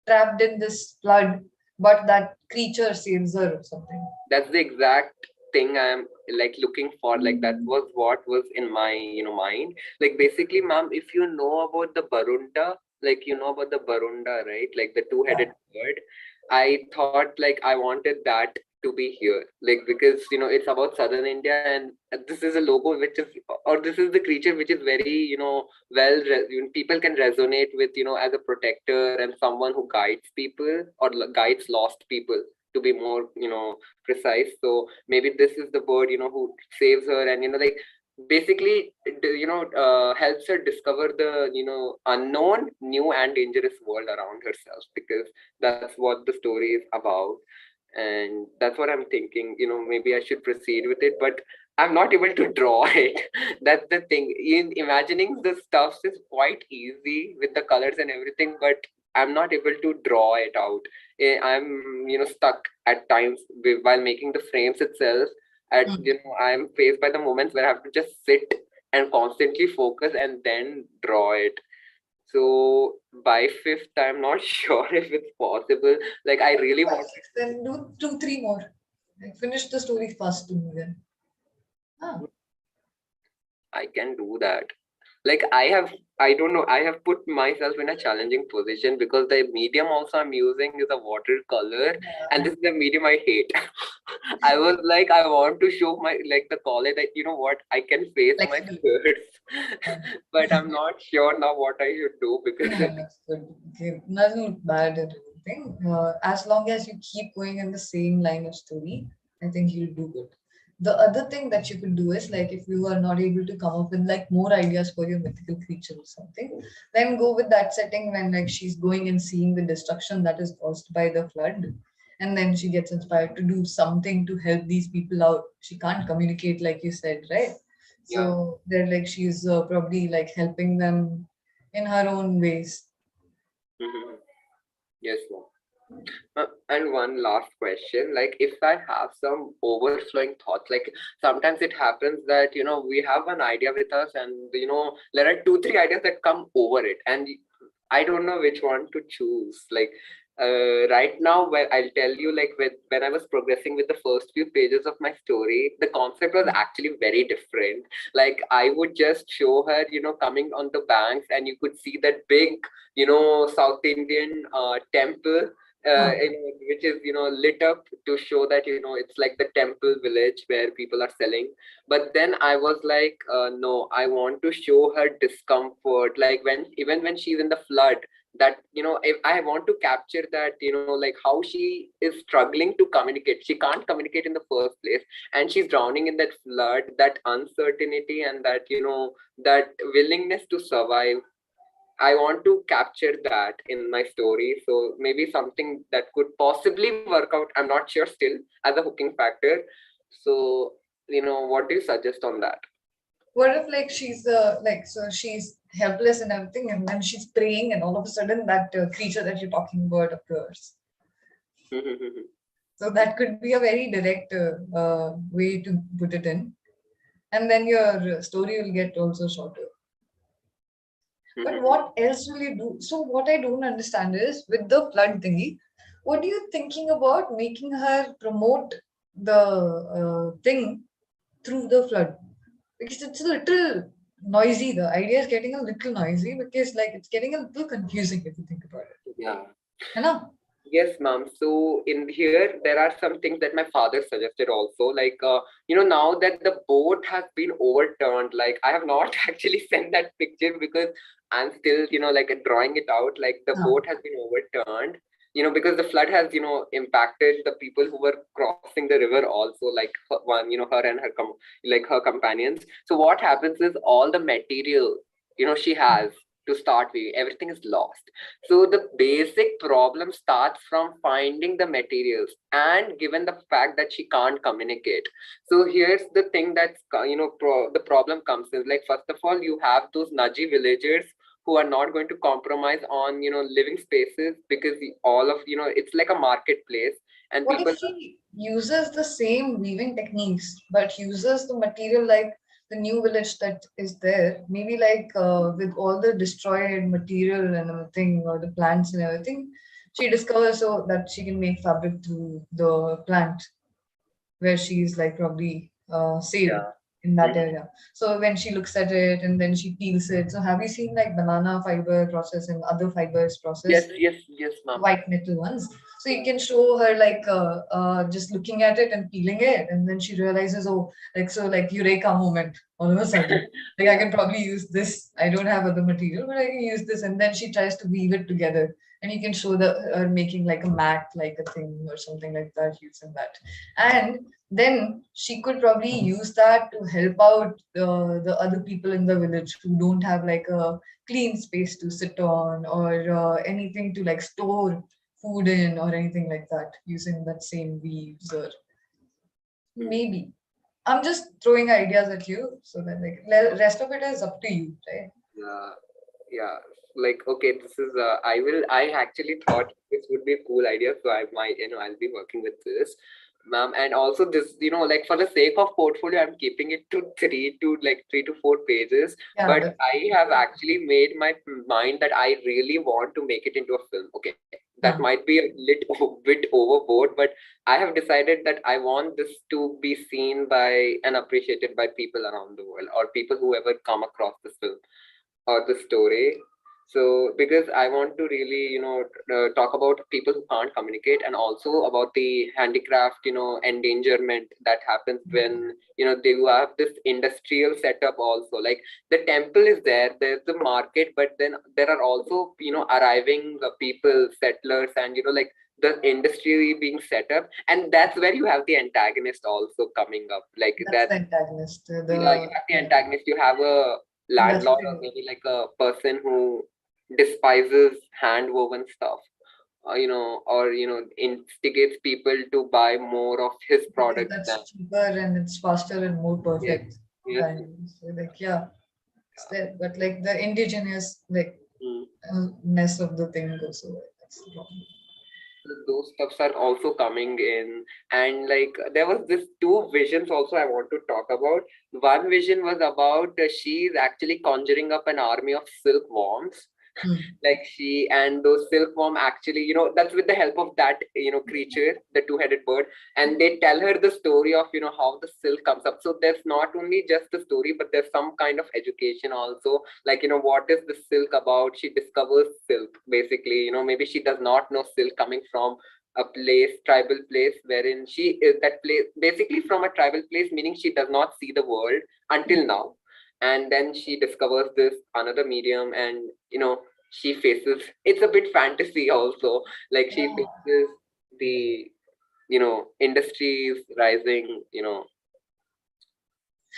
trapped in this flood, but that creature saves her or something. That's the exact thing I'm like looking for. Like that was what was in my mind. Like basically, ma'am, if you know about the barunda, like about the barunda, right? Like the two-headed bird. I thought like I wanted that to be here, like because it's about southern India, and this is a logo which is, or this is the creature which is very people can resonate with, as a protector and someone who guides people, or guides lost people, to be more precise. So maybe this is the bird who saves her, and like basically helps her discover the unknown, new and dangerous world around herself, because that's what the story is about. And that's what I'm thinking, maybe I should proceed with it, but I'm not able to draw it. That's the thing. In imagining the stuff is quite easy with the colors and everything, but I'm not able to draw it out. I'm stuck at times while making the frames itself. I'm faced by the moments where I have to just sit and constantly focus and then draw it. So by 5th, I'm not sure if it's possible. Like I really want. Then do 2-3 more. Finish the story first to me then. I can do that. Like I don't know, I have put myself in a challenging position because the medium also I'm using is a watercolor, and this is the medium I hate. I was like, I want to show my like the college that you know what, I can face my skirts, but I'm not sure now what I should do because That's good. Okay. Doesn't look bad at anything. As long as you keep going in the same line of story, I think you'll do good. The other thing that you could do is like if you are not able to come up with like more ideas for your mythical creature or something, then go with that setting when like she's going and seeing the destruction that is caused by the flood. And then she gets inspired to do something to help these people out. She can't communicate like you said, right? So they're like she's probably like helping them in her own ways. Yes, ma'am. And one last question, like if I have some overflowing thoughts, like sometimes it happens that, you know, we have an idea with us and, you know, there are 2-3 ideas that come over it and I don't know which one to choose. Like right now, where I'll tell you, like when I was progressing with the first few pages of my story, the concept was actually very different. Like I would just show her, you know, coming on the banks and you could see that big, you know, South Indian temple, which is, you know, lit up to show that, you know, it's like the temple village where people are selling. But then I was like, no, I want to show her discomfort, like when even when she's in the flood, that, you know, if I want to capture that, you know, like how she is struggling to communicate, she can't communicate in the first place, and she's drowning in that flood, that uncertainty and that, you know, that willingness to survive. I want to capture that in my story. So maybe something that could possibly work out. I'm not sure still as a hooking factor. So, you know, what do you suggest on that? What if like she's like so she's helpless and everything, and then she's praying, and all of a sudden that creature that you're talking about appears. So that could be a very direct way to put it in, and then your story will get also shorter. But what else will you do? So what I don't understand is with the flood thingy, what are you thinking about making her promote the thing through the flood? Because it's a little noisy. The idea is getting a little noisy because like it's getting a little confusing if you think about it. Yeah. You know? Yes, ma'am. So in here, there are some things that my father suggested also. Like, you know, now that the boat has been overturned, like I have not actually sent that picture because I'm still, you know, like drawing it out. Like the boat has been overturned, you know, because the flood has, you know, impacted the people who were crossing the river also, like one, you know, her and her, like her companions. So what happens is all the material, you know, she has to start with, everything is lost. So the basic problem starts from finding the materials, and given the fact that she can't communicate. So here's the thing that's, you know, the problem comes is like, first of all, you have those nudgy villagers who are not going to compromise on, you know, living spaces, because all of, you know, it's like a marketplace. And what people, if she uses the same weaving techniques but uses the material like the new village that is there, maybe like with all the destroyed material and everything, or the plants and everything, she discovers so that she can make fabric through the plant where she's like probably saved in that area. So when she looks at it and then she peels it. So have you seen like banana fiber process and other fibers process? yes, ma'am. White metal ones. So you can show her like just looking at it and peeling it, and then she realizes, oh, like so, like eureka moment all of a sudden. Like I can probably use this. I don't have other material, but I can use this, and then she tries to weave it together, and you can show the her making like a mat, like a thing or something like that, using that, and then she could probably use that to help out the other people in the village who don't have like a clean space to sit on, or anything to like store food in, or anything like that, using that same weaves. Or maybe I'm just throwing ideas at you, so that like rest of it is up to you, right? Yeah, like okay, this is I actually thought this would be a cool idea, so I might, you know, I'll be working with this, ma'am. And also this, you know, like for the sake of portfolio, I'm keeping it to 3 to 4 pages. Yeah, but I have actually made my mind that I really want to make it into a film. Okay, that might be a bit overboard, but I have decided that I want this to be seen by and appreciated by people around the world, or people who ever come across this film or the story. So because I want to really, talk about people who can't communicate, and also about the handicraft, endangerment that happens when, they have this industrial setup also. Like the temple is there's the market, but then there are also, arriving people, settlers, and, like the industry being set up. And that's where you have the antagonist also coming up. Like That's the antagonist. you have the antagonist, you have a landlord, or maybe like a person who despises hand woven stuff, or instigates people to buy more of his products. That's cheaper and it's faster and more perfect. Yes. So like but like the indigenous ness of the thing goes away. That's the problem. Those stuffs are also coming in, and like there was this two visions also I want to talk about. One vision was about she's actually conjuring up an army of silkworms. Like she and those silkworm actually, that's with the help of that, creature, the two-headed bird, and they tell her the story of, how the silk comes up. So there's not only just the story, but there's some kind of education also. Like, what is the silk about? She discovers silk, basically. Maybe she does not know silk coming from a tribal place, wherein she is that place, basically from a tribal place, meaning she does not see the world until now. And then she discovers this another medium, and she faces, it's a bit fantasy also, like she faces the industries rising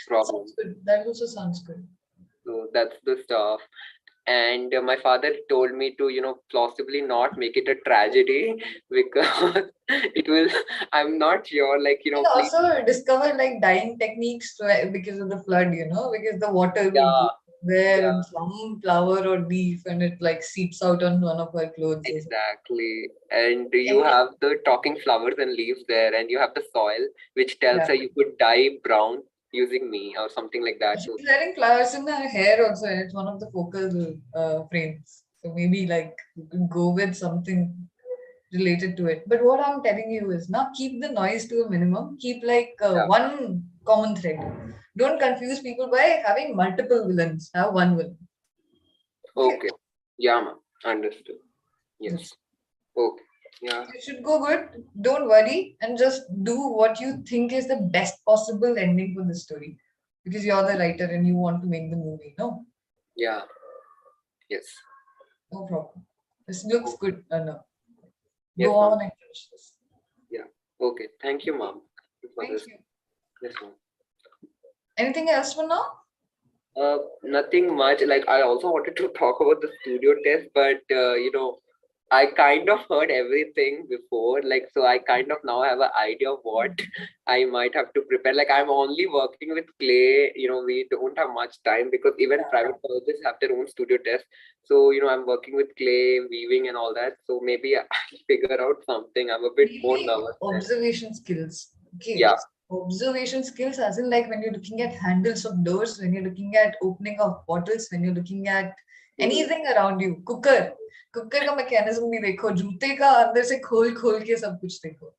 problem. That also sounds good. So that's the stuff. And my father told me to plausibly not make it a tragedy, because it will, I'm not sure, like You also discover like dyeing techniques because of the flood, because the water will go there and some flower or leaf, and it like seeps out on one of our clothes. Exactly. And you have the talking flowers and leaves there, and you have the soil which tells her you could dye brown using me or something like that. She's wearing flowers in her hair also, and it's one of the focal frames. So maybe like you can go with something related to it. But what I'm telling you is now keep the noise to a minimum. Keep like one common thread. Don't confuse people by having multiple villains. Have one villain. Okay. Yeah, ma'am. Understood. Yes. Okay. Yeah. It should go good. Don't worry, and just do what you think is the best possible ending for the story, because you're the writer and you want to make the movie. No. Yeah. Yes. No problem. This looks good. No. Yes, Go on and finish this. Yeah. Okay. Thank you, ma'am. Thank you. Yes, ma'am. Anything else for now? Nothing much. Like I also wanted to talk about the studio test, but I kind of heard everything before, like, so I kind of now have an idea of what I might have to prepare. Like I'm only working with clay, we don't have much time, because even private colleges have their own studio test. So, I'm working with clay, weaving and all that. So maybe I'll figure out something. I'm a bit more nervous. Observation skills. Okay. Yeah. Observation skills, as in like when you're looking at handles of doors, when you're looking at opening of bottles, when you're looking at anything around you. Cooker का mechanism भी देखो, जूते का अंदर से खोल खोल के सब कुछ देखो.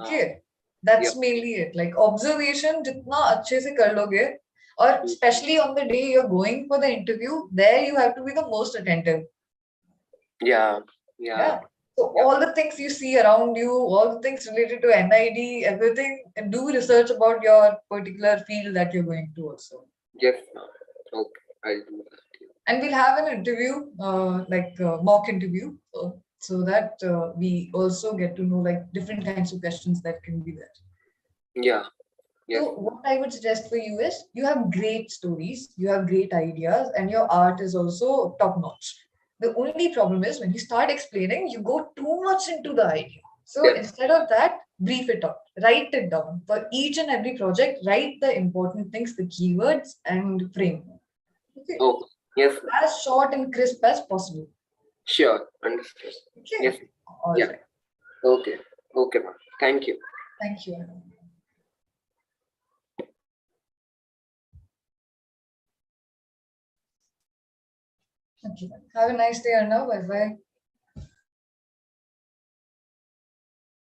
Okay, that's mainly it. Like observation जितना अच्छे से कर लोगे, or especially on the day you're going for the interview, there you have to be the most attentive. Yeah. So all the things you see around you, all the things related to NID, everything, and do research about your particular field that you're going to also. Yes, ma'am. Okay, I'll do that. And we'll have an interview, like a mock interview, so that we also get to know like different kinds of questions that can be there. Yeah. Yes. So what I would suggest for you is you have great stories, you have great ideas, and your art is also top notch. The only problem is when you start explaining, you go too much into the idea. So instead of that, brief it out, write it down. For each and every project, write the important things, the keywords, and frame. Okay. Oh, yes. As short and crisp as possible. Sure, understood. Okay. Yes. All right. Okay. Okay, ma'am. Thank you. Thank you. Okay. Have a nice day, Arnav. Bye bye.